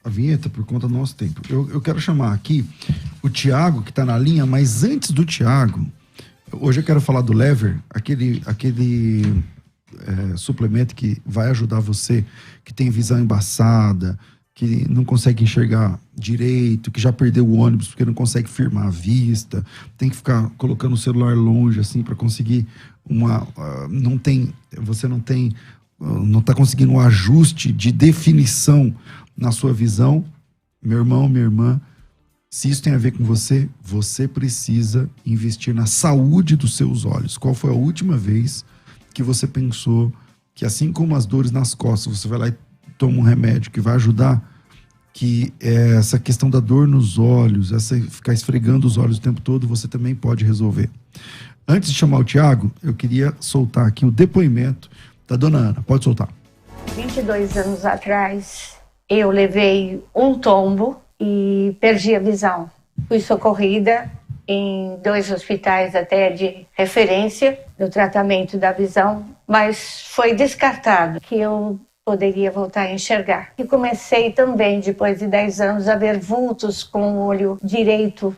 a vinheta por conta do nosso tempo. Eu quero chamar aqui o Tiago, que está na linha, mas antes do Tiago, hoje eu quero falar do Lever, aquele suplemento que vai ajudar você, que tem visão embaçada, que não consegue enxergar direito, que já perdeu o ônibus porque não consegue firmar a vista, tem que ficar colocando o celular longe assim para conseguir não está conseguindo um ajuste de definição na sua visão. Meu irmão, minha irmã, se isso tem a ver com você, você precisa investir na saúde dos seus olhos. Qual foi a última vez que você pensou que, assim como as dores nas costas, você vai lá e toma um remédio que vai ajudar, que essa questão da dor nos olhos, ficar esfregando os olhos o tempo todo, você também pode resolver. Antes de chamar o Tiago, eu queria soltar aqui o depoimento da dona Ana. Pode soltar. 22 anos atrás, eu levei um tombo e perdi a visão. Fui socorrida em 2 hospitais até de referência do tratamento da visão, mas foi descartado que eu poderia voltar a enxergar. E comecei também, depois de 10 anos, a ver vultos com o olho direito.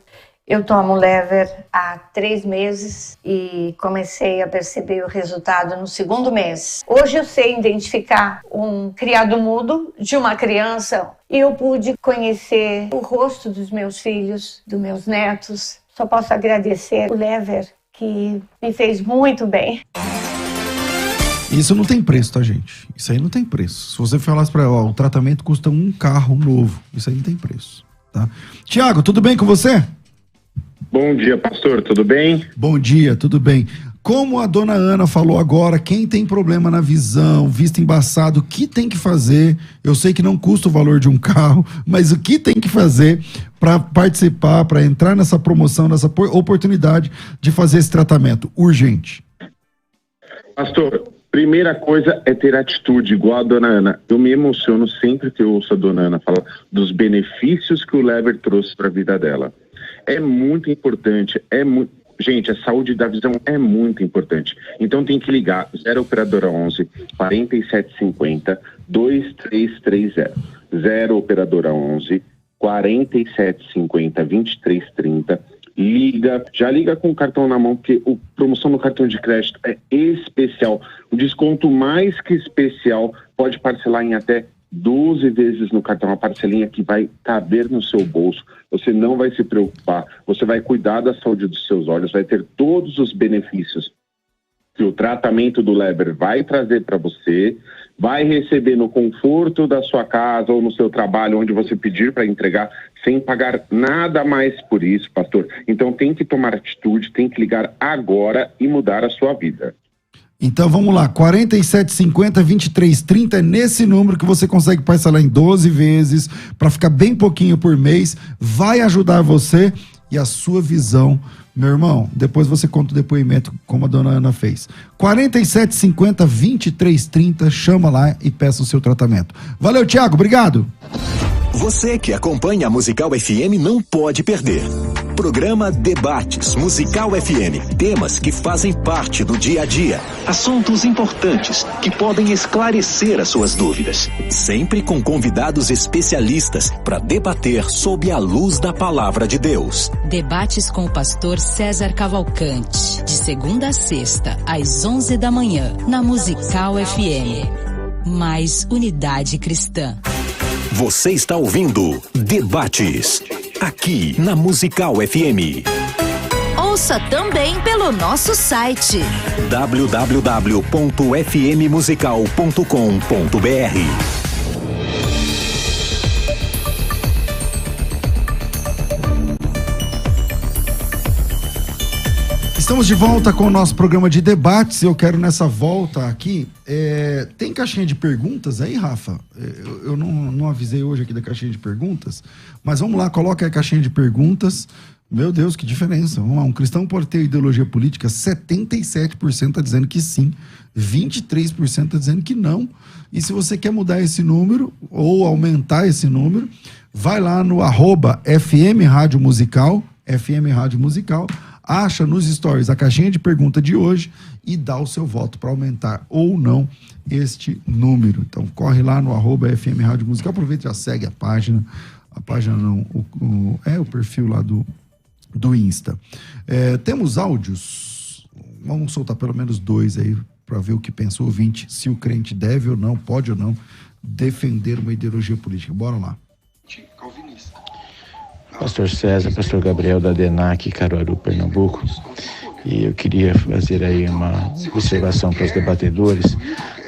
Eu tomo Lever há 3 meses e comecei a perceber o resultado no 2º mês. Hoje eu sei identificar um criado mudo de uma criança e eu pude conhecer o rosto dos meus filhos, dos meus netos. Só posso agradecer o Lever, que me fez muito bem. Isso não tem preço, tá, gente? Isso aí não tem preço. Se você falasse para ela, o tratamento custa um carro novo. Isso aí não tem preço, tá? Tiago, tudo bem com você? Bom dia, pastor, tudo bem? Bom dia, tudo bem. Como a dona Ana falou agora, quem tem problema na visão, vista embaçada, o que tem que fazer? Eu sei que não custa o valor de um carro, mas o que tem que fazer para participar, para entrar nessa promoção, nessa oportunidade de fazer esse tratamento urgente? Pastor, primeira coisa é ter atitude, igual a dona Ana. Eu me emociono sempre que eu ouço a dona Ana falar dos benefícios que o Lever trouxe para a vida dela. É muito importante, Gente, a saúde da visão é muito importante. Então tem que ligar 0 operadora 11 4750 2330. 0 operadora 11 4750 2330. Já liga com o cartão na mão, porque a promoção no cartão de crédito é especial. O desconto mais que especial, pode parcelar em até 12 vezes no cartão, uma parcelinha que vai caber no seu bolso. Você não vai se preocupar, você vai cuidar da saúde dos seus olhos, vai ter todos os benefícios que o tratamento do Leber vai trazer para você, vai receber no conforto da sua casa ou no seu trabalho, onde você pedir para entregar, sem pagar nada mais por isso, pastor. Então tem que tomar atitude, tem que ligar agora e mudar a sua vida. Então vamos lá, 4750-2330 é nesse número que você consegue parcelar em 12 vezes, para ficar bem pouquinho por mês, vai ajudar você e a sua visão. Meu irmão, depois você conta o depoimento como a dona Ana fez. 4750-2330, chama lá e peça o seu tratamento. Valeu, Thiago, obrigado. Você que acompanha a Musical FM não pode perder. Programa Debates Musical FM. Temas que fazem parte do dia a dia. Assuntos importantes que podem esclarecer as suas dúvidas. Sempre com convidados especialistas para debater sob a luz da palavra de Deus. Debates com o pastor César Cavalcante. De segunda a sexta, às 11 da manhã, na Musical FM. Mais unidade cristã. Você está ouvindo Debates, aqui na Musical FM. Ouça também pelo nosso site www.fmmusical.com.br. Estamos de volta com o nosso programa de debates. Eu quero nessa volta aqui, tem caixinha de perguntas aí, Rafa? Eu não avisei hoje aqui da caixinha de perguntas, mas vamos lá, coloca aí a caixinha de perguntas. Meu Deus, que diferença. Vamos lá, um cristão pode ter ideologia política? 77% está dizendo que sim, 23% está dizendo que não. E se você quer mudar esse número ou aumentar esse número, vai lá no @FM Rádio Musical, FM Rádio Musical, acha nos stories a caixinha de pergunta de hoje e dá o seu voto para aumentar ou não este número. Então corre lá no @FM Rádio Musical, aproveita e já segue a página não, o perfil lá do Insta. Temos áudios, vamos soltar pelo menos 2 aí para ver o que pensa o ouvinte, se o crente deve ou não, pode ou não defender uma ideologia política. Bora lá. Pastor César, Pastor Gabriel da DENAC, Caruaru, Pernambuco. E eu queria fazer aí uma observação para os debatedores.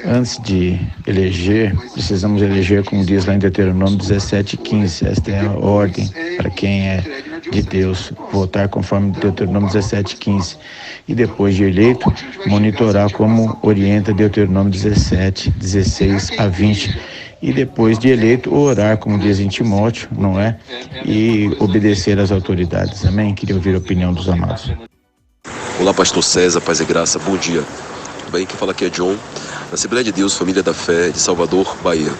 Antes de eleger, precisamos eleger, como diz lá em Deuteronômio 17:15. Esta é a ordem para quem é de Deus, votar conforme Deuteronômio 17:15. E depois de eleito, monitorar como orienta Deuteronômio 17:16-20. E depois de eleito, orar, como diz em Timóteo, não é? E obedecer às autoridades. Amém? Queria ouvir a opinião dos amados. Olá, pastor César, paz e graça, bom dia. Tudo bem? Quem fala aqui é John, da Assembleia de Deus, Família da Fé, de Salvador, Bahia.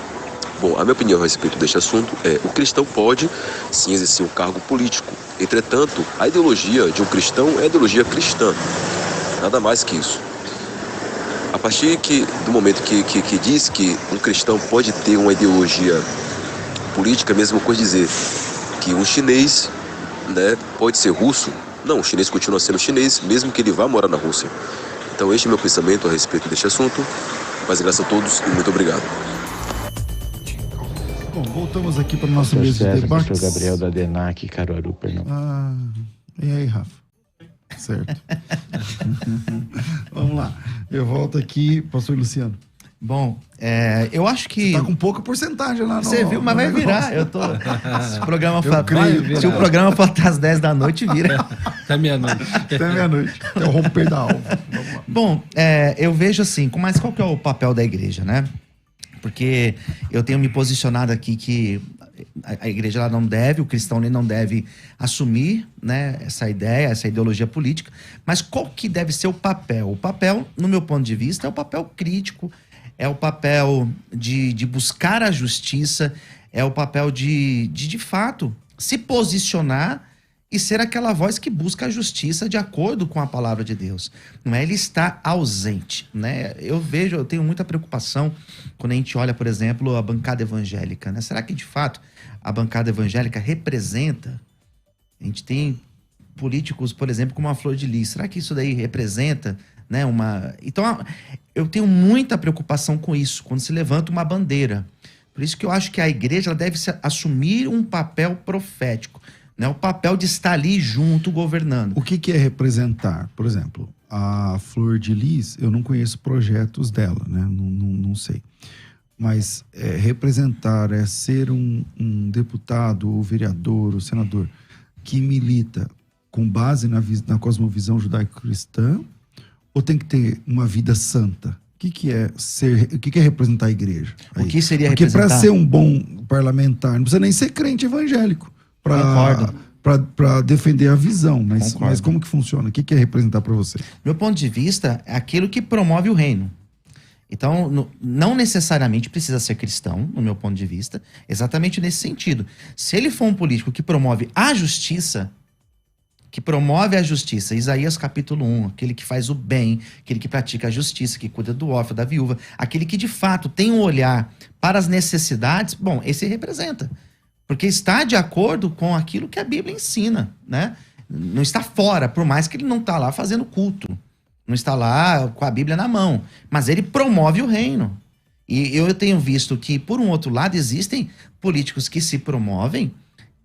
Bom, a minha opinião a respeito deste assunto é: o cristão pode, sim, exercer um cargo político. Entretanto, a ideologia de um cristão é a ideologia cristã. Nada mais que isso. A partir do momento que diz que um cristão pode ter uma ideologia política, é a mesma coisa dizer que um chinês, né, pode ser russo. Não, o chinês continua sendo chinês, mesmo que ele vá morar na Rússia. Então este é meu pensamento a respeito deste assunto. Paz e graça a todos e muito obrigado. Bom, voltamos aqui para o nosso mesa de debates. Pastor Gabriel da DENAC, Caruaru, Pernambuco. E aí, Rafa? Certo. Vamos lá. Eu volto aqui, pastor Luciano. Bom, eu acho que... Você tá com pouca porcentagem lá no... Você viu, mas vai virar. Se o programa for até às 10 da noite, vira. Até meia-noite. Até meia-noite. Até o romper da alva. Bom, eu vejo assim, mas qual que é o papel da igreja, né? Porque eu tenho me posicionado aqui que a igreja ela não deve, o cristão ele não deve assumir, né, essa ideia, essa ideologia política, mas qual que deve ser o papel? O papel, no meu ponto de vista, é o papel crítico, é o papel de buscar a justiça, é o papel de fato, se posicionar e ser aquela voz que busca a justiça de acordo com a palavra de Deus. Não é ele estar ausente, né? Eu tenho muita preocupação quando a gente olha, por exemplo, a bancada evangélica, né? Será que de fato a bancada evangélica representa? A gente tem políticos, por exemplo, como a Flor de Lis. Será que isso daí representa, né, Então, eu tenho muita preocupação com isso, quando se levanta uma bandeira. Por isso que eu acho que a igreja ela deve assumir um papel profético, né? O papel de estar ali junto, governando. O que é representar? Por exemplo, a Flor de Lis, eu não conheço projetos dela, né? Não sei. Mas representar é ser um deputado, ou vereador, ou senador que milita com base na cosmovisão judaico-cristã, ou tem que ter uma vida santa? O que é representar a igreja? O que seria Porque representar? para ser um bom parlamentar, não precisa nem ser crente evangélico para defender a visão. Mas como que funciona? O que é representar para você? Meu ponto de vista é aquilo que promove o reino. Então, não necessariamente precisa ser cristão, no meu ponto de vista, exatamente nesse sentido. Se ele for um político que promove a justiça, Isaías capítulo 1, aquele que faz o bem, aquele que pratica a justiça, que cuida do órfão, da viúva, aquele que de fato tem um olhar para as necessidades, bom, esse representa. Porque está de acordo com aquilo que a Bíblia ensina, né? Não está fora, por mais que ele não está lá fazendo culto. Não está lá com a Bíblia na mão. Mas ele promove o reino. E eu tenho visto que, por um outro lado, existem políticos que se promovem,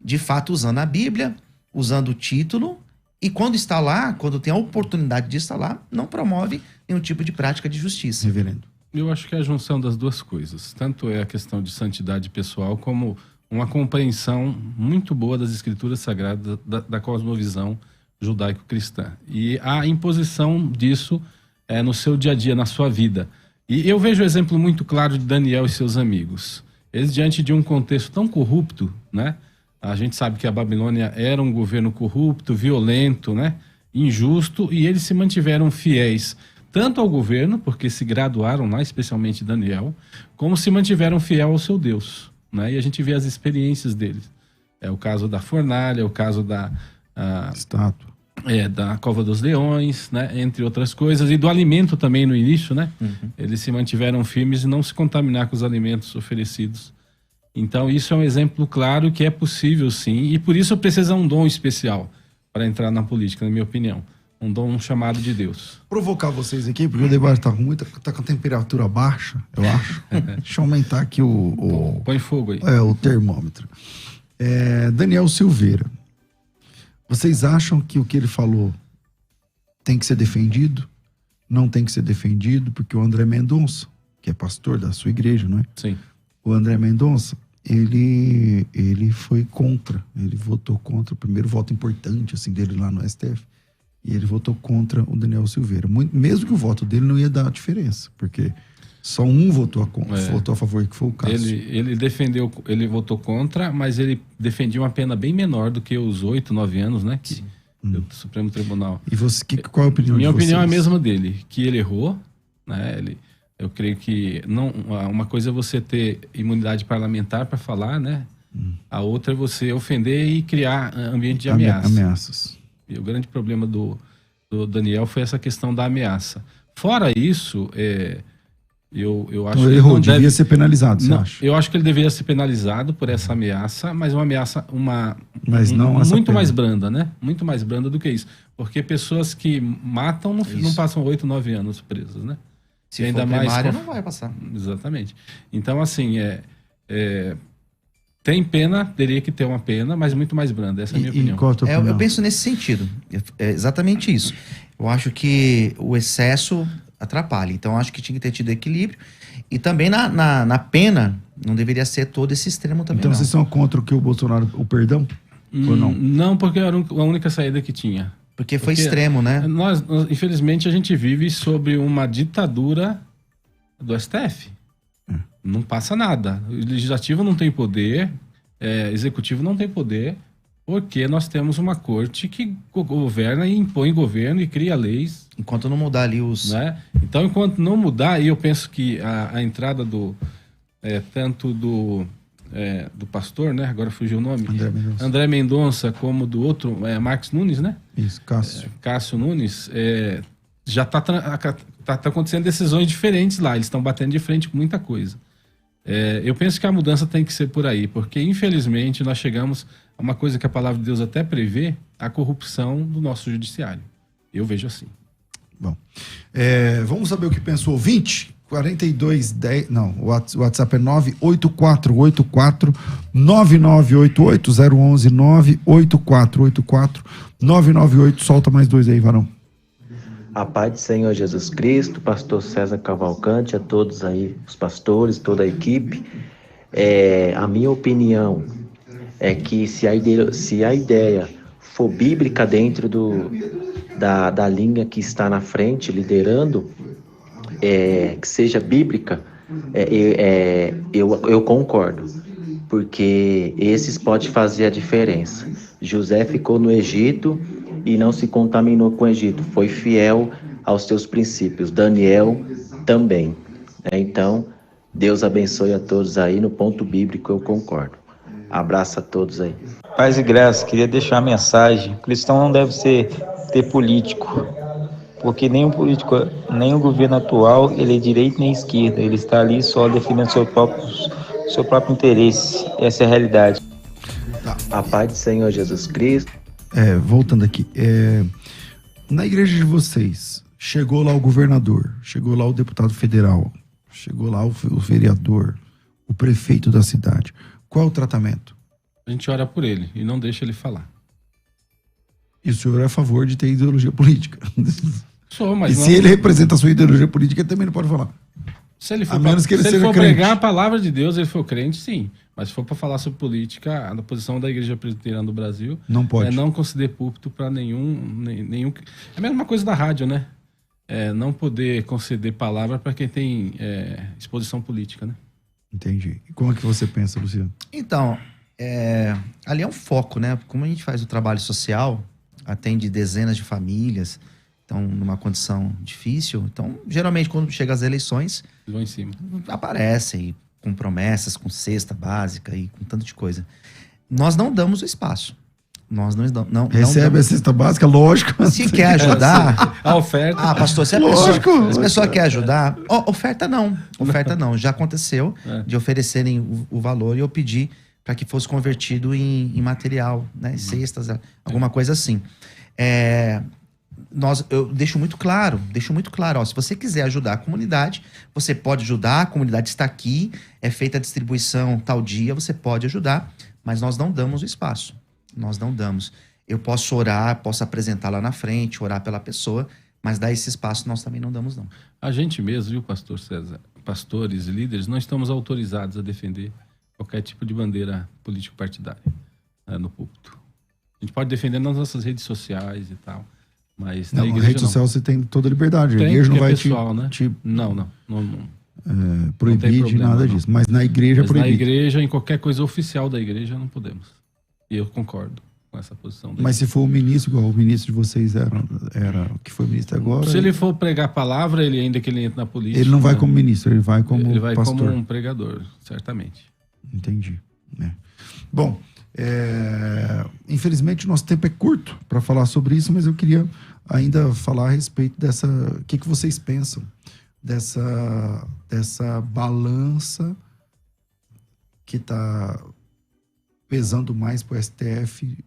de fato, usando a Bíblia, usando o título, e quando está lá, quando tem a oportunidade de estar lá, não promove nenhum tipo de prática de justiça. Reverendo. Eu acho que é a junção das duas coisas. Tanto é a questão de santidade pessoal, como uma compreensão muito boa das escrituras sagradas, da cosmovisão judaico-cristã. E a imposição disso no seu dia a dia, na sua vida. E eu vejo o exemplo muito claro de Daniel e seus amigos. Eles, diante de um contexto tão corrupto, né? A gente sabe que a Babilônia era um governo corrupto, violento, né? Injusto, e eles se mantiveram fiéis tanto ao governo, porque se graduaram lá, especialmente Daniel, como se mantiveram fiel ao seu Deus, né? E a gente vê as experiências deles. É o caso da fornalha, o caso da estátua. Da Cova dos Leões, né? Entre outras coisas, e do alimento também no início, né? Uhum. Eles se mantiveram firmes e não se contaminar com os alimentos oferecidos. Então isso é um exemplo claro que é possível sim, e por isso precisa um dom especial para entrar na política, na minha opinião. Um dom chamado de Deus. Provocar vocês aqui, porque o debate tá com a temperatura baixa, eu acho. Deixa eu aumentar aqui Põe fogo aí. O termômetro. Daniel Silveira. Vocês acham que o que ele falou tem que ser defendido? Não tem que ser defendido? Porque o André Mendonça, que é pastor da sua igreja, não é? Sim. O André Mendonça, ele foi contra. Ele votou contra o primeiro voto importante assim, dele lá no STF. E ele votou contra o Daniel Silveira. Mesmo que o voto dele não ia dar diferença, porque só um votou a favor, que foi o caso. Ele votou contra, mas ele defendia uma pena bem menor do que os 8, 9 anos, né? Do Supremo Tribunal. E você, qual é a opinião de vocês? Minha opinião é a mesma dele, que ele errou, né? Eu creio que uma coisa é você ter imunidade parlamentar para falar, né? A outra é você ofender e criar ambiente de ameaças. E o grande problema do Daniel foi essa questão da ameaça. Fora isso, eu acho então, ele que errou, devia ser penalizado, você acha? Eu acho que ele deveria ser penalizado por essa ameaça, mas uma ameaça muito mais branda, né? Muito mais branda do que isso. Porque pessoas que matam não passam 8, 9 anos presas, né? Se ainda for primária, não vai passar. Exatamente. Então, assim, tem pena, teria que ter uma pena, mas muito mais branda. Essa é a minha opinião. Qual a tua opinião? Eu penso nesse sentido. É exatamente isso. Eu acho que o excesso atrapalha. Então, acho que tinha que ter tido equilíbrio. E também na pena, não deveria ser todo esse extremo também. Então, vocês são contra o que o Bolsonaro, o perdão? Ou não? Não, porque era a única saída que tinha. Porque foi extremo, né? Nós, infelizmente, a gente vive sob uma ditadura do STF. Não passa nada. O legislativo não tem poder, executivo não tem poder, porque nós temos uma corte que governa e impõe governo e cria leis. Enquanto não mudar ali os... Né? Então, enquanto não mudar, e eu penso que a entrada tanto do pastor, né? Agora fugiu o nome. André Mendonça, como do outro, Marcos Nunes, né? Isso, Cássio. Cássio Nunes, já tá acontecendo decisões diferentes lá. Eles estão batendo de frente com muita coisa. Eu penso que a mudança tem que ser por aí, porque infelizmente nós chegamos a uma coisa que a palavra de Deus até prevê, a corrupção do nosso judiciário. Eu vejo assim. Bom, vamos saber o que pensou o ouvinte? 4210, não, o WhatsApp é 98484-9988, 011 98484-9988, solta mais 2 aí, varão. A paz do Senhor Jesus Cristo, pastor César Cavalcante, a todos aí, os pastores, toda a equipe. A minha opinião é que se a ideia for bíblica dentro da linha que está na frente, liderando, que seja bíblica, eu concordo, porque esses podem fazer a diferença. José ficou no Egito e não se contaminou com o Egito, foi fiel aos seus princípios. Daniel também. Então, Deus abençoe a todos aí. No ponto bíblico eu concordo. Abraço a todos aí. Paz e graça, queria deixar a mensagem: o cristão não deve ter político, porque nem o político, nem o governo atual, ele é direita nem esquerda, ele está ali só defendendo seu próprio interesse. Essa é a realidade. A paz do Senhor Jesus Cristo. Voltando aqui, na igreja de vocês, chegou lá o governador, chegou lá o deputado federal, chegou lá o vereador, o prefeito da cidade. Qual é o tratamento? A gente ora por ele e não deixa ele falar. E o senhor é a favor de ter ideologia política? Sou, mas se ele representa a sua ideologia política, ele também não pode falar. Se ele for, a menos que ele se seja ele for crente. pregar a palavra de Deus, ele for crente, sim. Mas se for para falar sobre política, a posição da Igreja Presbiteriana do Brasil não pode. É não conceder púlpito para nenhum. É a mesma coisa da rádio, né? Não poder conceder palavra para quem tem exposição política, né? Entendi. E como é que você pensa, Luciano? Então, ali é um foco, né? Como a gente faz o trabalho social, atende dezenas de famílias, estão numa condição difícil. Então, geralmente, quando chega as eleições, vão em cima. Aparecem com promessas, com cesta básica e com tanto de coisa. Nós não damos o espaço. Nós não recebe a cesta básica, lógico. Se quer ajudar... A oferta. Pastor, se a pessoa quer ajudar... Oferta não. Já aconteceu de oferecerem o valor e eu pedi para que fosse convertido em material, né? Cestas, alguma coisa assim. Eu deixo muito claro, se você quiser ajudar a comunidade, você pode ajudar, a comunidade está aqui, é feita a distribuição tal dia, você pode ajudar, mas nós não damos o espaço. Nós não damos. Eu posso orar, posso apresentar lá na frente, orar pela pessoa, mas dar esse espaço nós também não damos, não. A gente mesmo, viu, pastor César, pastores e líderes, não estamos autorizados a defender qualquer tipo de bandeira político-partidária no púlpito. A gente pode defender nas nossas redes sociais e tal, mas na igreja rede social você tem toda a liberdade. Tem, a igreja não vai pessoal, né? Não proibir de nada disso. Mas na igreja é proibido. Na igreja, em qualquer coisa oficial da igreja, não podemos. E eu concordo com essa posição dele. Mas se for o ministro, igual o ministro de vocês era o que foi ministro agora... Se ele for pregar a palavra, ainda que ele entre na política... Ele não vai como ministro, ele vai como pastor. Ele vai como um pregador, certamente. Entendi. Bom, infelizmente o nosso tempo é curto para falar sobre isso, mas eu queria ainda falar a respeito dessa... O que vocês pensam dessa balança que está pesando mais para o STF,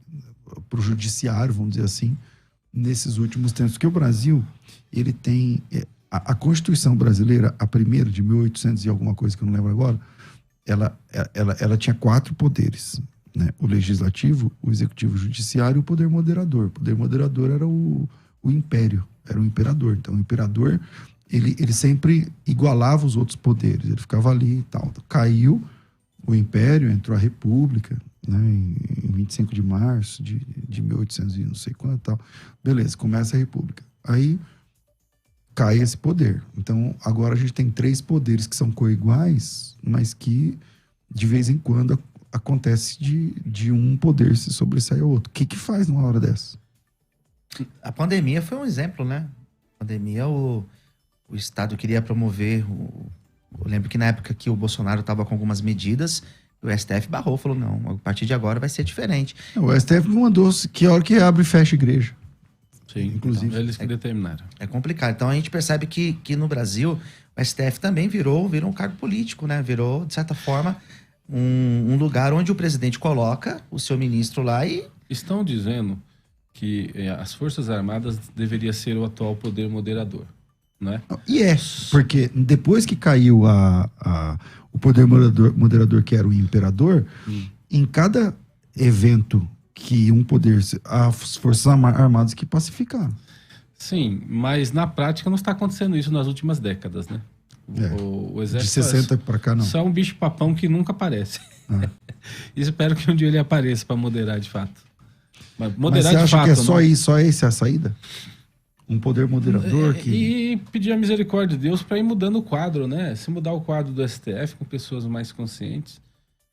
para o judiciário, vamos dizer assim, nesses últimos tempos. Porque o Brasil, ele tem... A Constituição brasileira, a primeira, de 1800 e alguma coisa que eu não lembro agora, ela tinha 4 poderes, né? O legislativo, o executivo, o judiciário e o poder moderador. O poder moderador era o império, era o imperador. Então, o imperador, ele sempre igualava os outros poderes, ele ficava ali e tal. Caiu o império, entrou a república, né, em 25 de março de 1800 e não sei quanto tal. Beleza, começa a república. Aí cai esse poder. Então, agora a gente tem 3 poderes que são coiguais, mas que, de vez em quando, acontece de um poder se sobressair ao outro. O que faz numa hora dessa? A pandemia foi um exemplo, né? A pandemia, o Estado queria promover... Eu lembro que na época que o Bolsonaro estava com algumas medidas, O STF barrou, falou, não, a partir de agora vai ser diferente. O STF mandou que a hora que abre e fecha a igreja. Sim, inclusive. Então, eles que determinaram. É complicado. Então a gente percebe que no Brasil o STF também virou um cargo político, né? Virou, de certa forma, um lugar onde o presidente coloca o seu ministro lá e... Estão dizendo que as Forças Armadas deveria ser o atual poder moderador, não é? E porque depois que caiu o poder moderador que era o imperador, em cada evento que um poder... As Forças Armadas que pacificaram. Sim, mas na prática não está acontecendo isso nas últimas décadas, né? O exército de 60 para cá, não. Só é um bicho-papão que nunca aparece. Espero que um dia ele apareça para moderar de fato. Mas moderar você acha de fato, que é só esse a saída? Um poder moderador E pedir a misericórdia de Deus para ir mudando o quadro, né? Se mudar o quadro do STF com pessoas mais conscientes.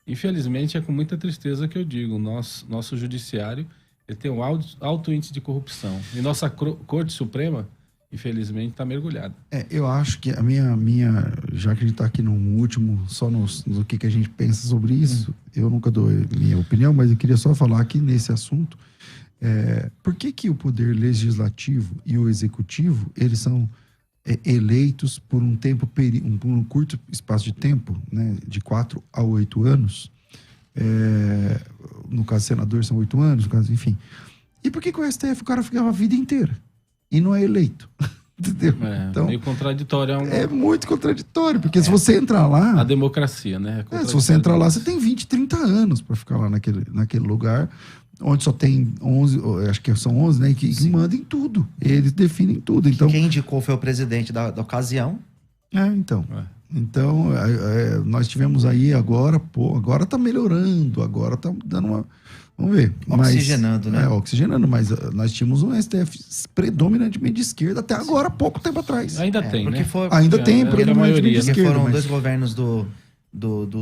Infelizmente, é com muita tristeza que eu digo, nosso judiciário ele tem um alto índice de corrupção. E nossa Corte Suprema, infelizmente, está mergulhada. Eu acho que a minha já que a gente está aqui no último, só no que a gente pensa sobre isso, eu nunca dou minha opinião, mas eu queria só falar aqui nesse assunto, por que o poder legislativo e o executivo, eles são eleitos por por um curto espaço de tempo, né, de 4 a 8 anos, no caso senador são 8 anos, no caso, enfim. E por que o STF o cara ficava a vida inteira e não é eleito? Entendeu? Então, meio contraditório. É muito contraditório, porque se você entrar lá... A democracia, né? Se você entrar lá, você tem 20, 30 anos para ficar lá naquele lugar, onde só tem 11, acho que são 11, né? Que mandam em tudo. Eles definem tudo. Então, quem indicou foi o presidente da ocasião. Então, nós tivemos aí agora tá melhorando, agora tá dando uma... Vamos ver. Oxigenando, né? Oxigenando, mas nós tínhamos um STF predominantemente de esquerda até agora, há pouco tempo atrás. Ainda tem, né? Ainda tem, predominantemente de esquerda. Foram mas... 2 governos do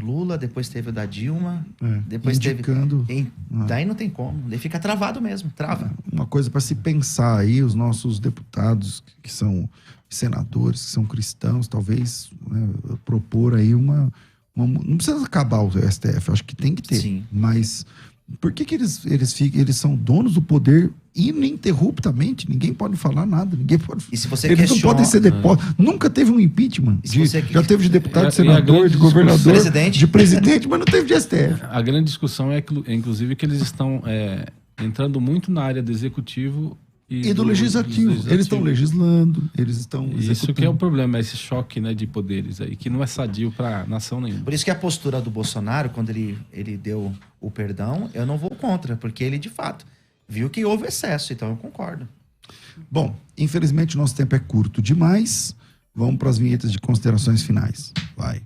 Lula, depois teve o da Dilma, depois indicando... Daí não tem como, ele fica travado mesmo, trava. Uma coisa para se pensar aí, os nossos deputados que são senadores, que são cristãos, talvez propor aí uma... Não precisa acabar o STF, acho que tem que ter. Sim. Mas por que eles são donos do poder ininterruptamente? Ninguém pode falar nada, ninguém pode... E se você eles não podem ser depostos. Nunca teve um impeachment. Já teve de deputado, de senador, de governador, de presidente, mas não teve de STF. A grande discussão é, inclusive, que eles estão entrando muito na área do executivo e do legislativo. Eles estão legislando, eles estão executando. Isso que é o problema, esse choque, né, de poderes aí, que não é sadio para nação nenhuma. Por isso que a postura do Bolsonaro, quando ele deu o perdão, eu não vou contra, porque ele, de fato, viu que houve excesso, então eu concordo. Bom, infelizmente o nosso tempo é curto demais. Vamos para as vinhetas de considerações finais. Vai.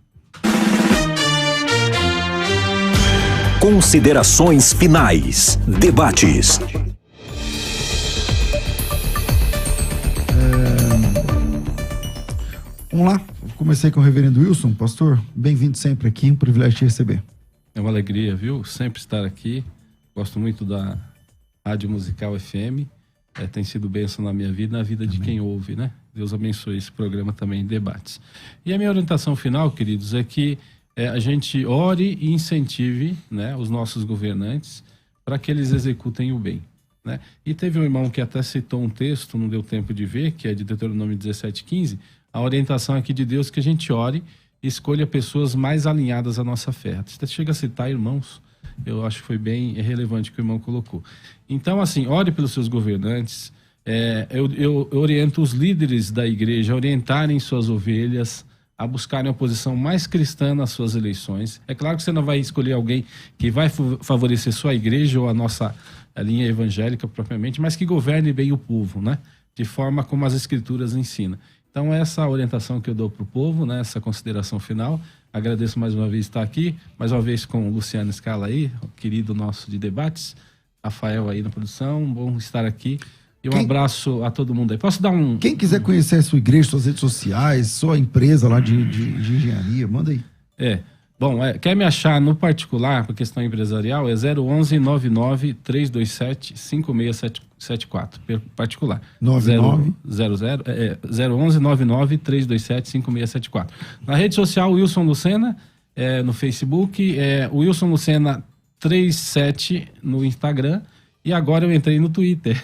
Considerações finais. Debates. Vamos lá, comecei com o reverendo Wilson. Pastor, bem-vindo sempre aqui, um privilégio te receber. É uma alegria, viu? Sempre estar aqui. Gosto muito da Rádio Musical FM. Tem sido bênção na minha vida e na vida de quem ouve, né? Deus abençoe esse programa também, Debates. E a minha orientação final, queridos, é que a gente ore e incentive, né, os nossos governantes para que eles executem o bem, né? E teve um irmão que até citou um texto, não deu tempo de ver, que é de Deuteronômio 17:15. A orientação aqui de Deus é que a gente ore e escolha pessoas mais alinhadas à nossa fé. Você chega a citar irmãos, eu acho que foi bem relevante o que o irmão colocou. Então, assim, ore pelos seus governantes. Eu oriento os líderes da igreja a orientarem suas ovelhas, a buscarem a posição mais cristã nas suas eleições. É claro que você não vai escolher alguém que vai favorecer sua igreja ou a nossa linha evangélica propriamente, mas que governe bem o povo, né? De forma como as escrituras ensinam. Então, essa orientação que eu dou para o povo, né, essa consideração final. Agradeço mais uma vez estar aqui, mais uma vez com o Luciano Scala aí, o querido nosso de debates, Rafael aí na produção, bom estar aqui. E um abraço a todo mundo aí. Posso dar um... Quem quiser conhecer a sua igreja, suas redes sociais, sua empresa lá de engenharia, manda aí. Bom, quer me achar no particular, por questão empresarial, é 011 99 327 5674, particular. 99? 011 99 327 5674. Na rede social, Wilson Lucena, no Facebook, Wilson Lucena 37 no Instagram, e agora eu entrei no Twitter.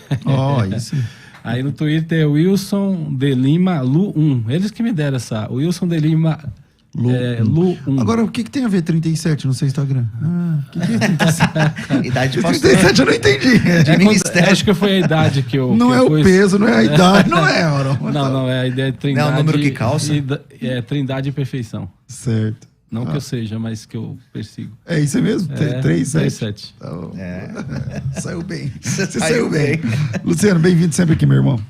Isso. Aí no Twitter é Wilson de Lima Lu 1. Eles que me deram essa. Wilson de Lima Lu 1. Agora, o que tem a ver 37 no seu Instagram? Que é 37? Idade de pastor. 37 eu não entendi. Acho que foi a idade que eu... Não que é eu o peso, não é a idade, não é, Aaron. Não, é a ideia de trindade. Não é o número que calça? Trindade e perfeição. Certo. Não que eu seja, mas que eu persigo. É isso mesmo? 37. Então, saiu bem. Você saiu bem. Luciano, bem-vindo sempre aqui, meu irmão.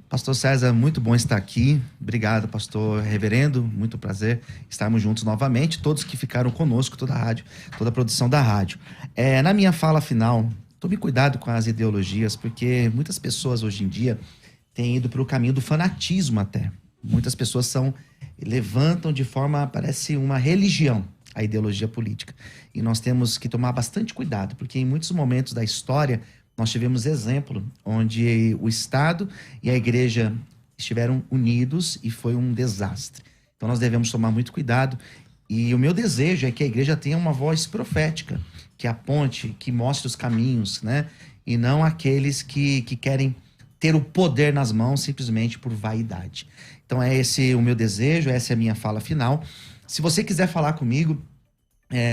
Pastor César, muito bom estar aqui. Obrigado, pastor reverendo. Muito prazer estarmos juntos novamente. Todos que ficaram conosco, toda a rádio, toda a produção da rádio. Na minha fala final, tome cuidado com as ideologias, porque muitas pessoas hoje em dia têm ido para o caminho do fanatismo até. Muitas pessoas levantam de forma, parece uma religião, a ideologia política. E nós temos que tomar bastante cuidado, porque em muitos momentos da história nós tivemos exemplo onde o Estado e a igreja estiveram unidos e foi um desastre. Então nós devemos tomar muito cuidado. E o meu desejo é que a igreja tenha uma voz profética, que aponte, que mostre os caminhos, né? E não aqueles que querem ter o poder nas mãos simplesmente por vaidade. Então é esse o meu desejo, essa é a minha fala final. Se você quiser falar comigo,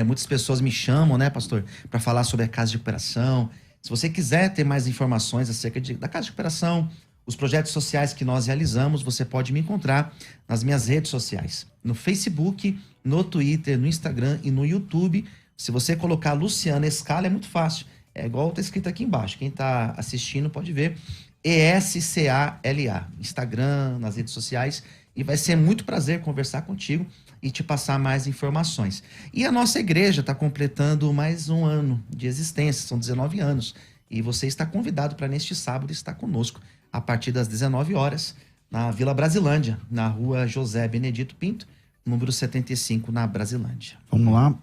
muitas pessoas me chamam, né, pastor, para falar sobre a casa de recuperação. Se você quiser ter mais informações acerca da casa de recuperação, os projetos sociais que nós realizamos, você pode me encontrar nas minhas redes sociais. No Facebook, no Twitter, no Instagram e no YouTube. Se você colocar Luciana Escala, é muito fácil. É igual está escrito aqui embaixo. Quem está assistindo pode ver. ESCALA, Instagram, nas redes sociais, e vai ser muito prazer conversar contigo e te passar mais informações. E a nossa igreja está completando mais um ano de existência, são 19 anos, e você está convidado para neste sábado estar conosco a partir das 19 horas na Vila Brasilândia, na rua José Benedito Pinto, número 75, na Brasilândia. Vamos lá.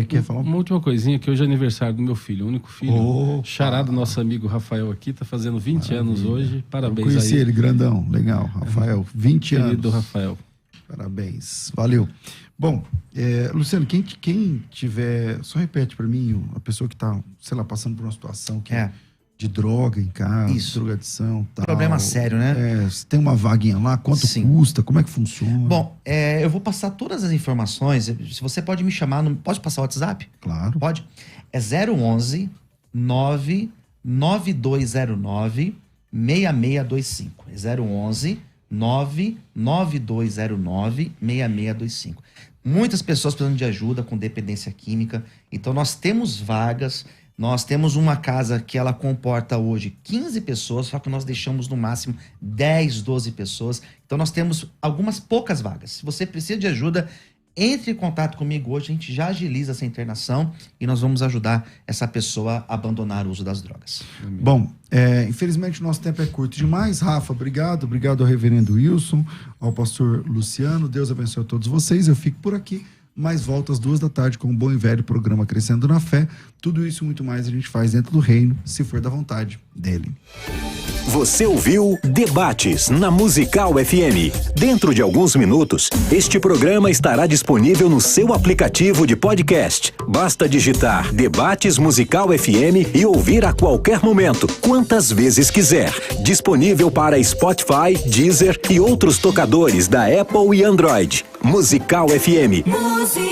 Quer falar? Uma última coisinha, que hoje é aniversário do meu filho, o único filho. Xará do nosso amigo Rafael aqui, tá fazendo 20 anos hoje. Parabéns. Eu conheci aí. ele, grandão. Legal. Rafael, 20 anos. Querido Rafael. Parabéns. Valeu. Bom, Luciano, quem tiver... Só repete para mim, a pessoa que tá, sei lá, passando por uma situação que de droga em casa, drogadição, tal. Problema sério, né? Se tem uma vaguinha lá, quanto custa, como é que funciona? Bom, eu vou passar todas as informações. Se você pode me chamar, pode passar o WhatsApp? Claro. Pode? É 011 99209 6625. É 011 99209 6625. Muitas pessoas precisando de ajuda com dependência química. Então nós temos vagas. Nós temos uma casa que ela comporta hoje 15 pessoas, só que nós deixamos no máximo 10, 12 pessoas. Então nós temos algumas poucas vagas. Se você precisa de ajuda, entre em contato comigo hoje, a gente já agiliza essa internação e nós vamos ajudar essa pessoa a abandonar o uso das drogas. Bom, infelizmente o nosso tempo é curto demais. Rafa, obrigado. Obrigado ao reverendo Wilson, ao pastor Luciano. Deus abençoe a todos vocês. Eu fico por aqui. Mas volta às 14h com o bom e velho programa Crescendo na Fé. Tudo isso e muito mais a gente faz dentro do reino, se for da vontade dele. Você ouviu Debates na Musical FM. Dentro de alguns minutos, este programa estará disponível no seu aplicativo de podcast. Basta digitar Debates Musical FM e ouvir a qualquer momento, quantas vezes quiser. Disponível para Spotify, Deezer e outros tocadores da Apple e Android. Musical FM.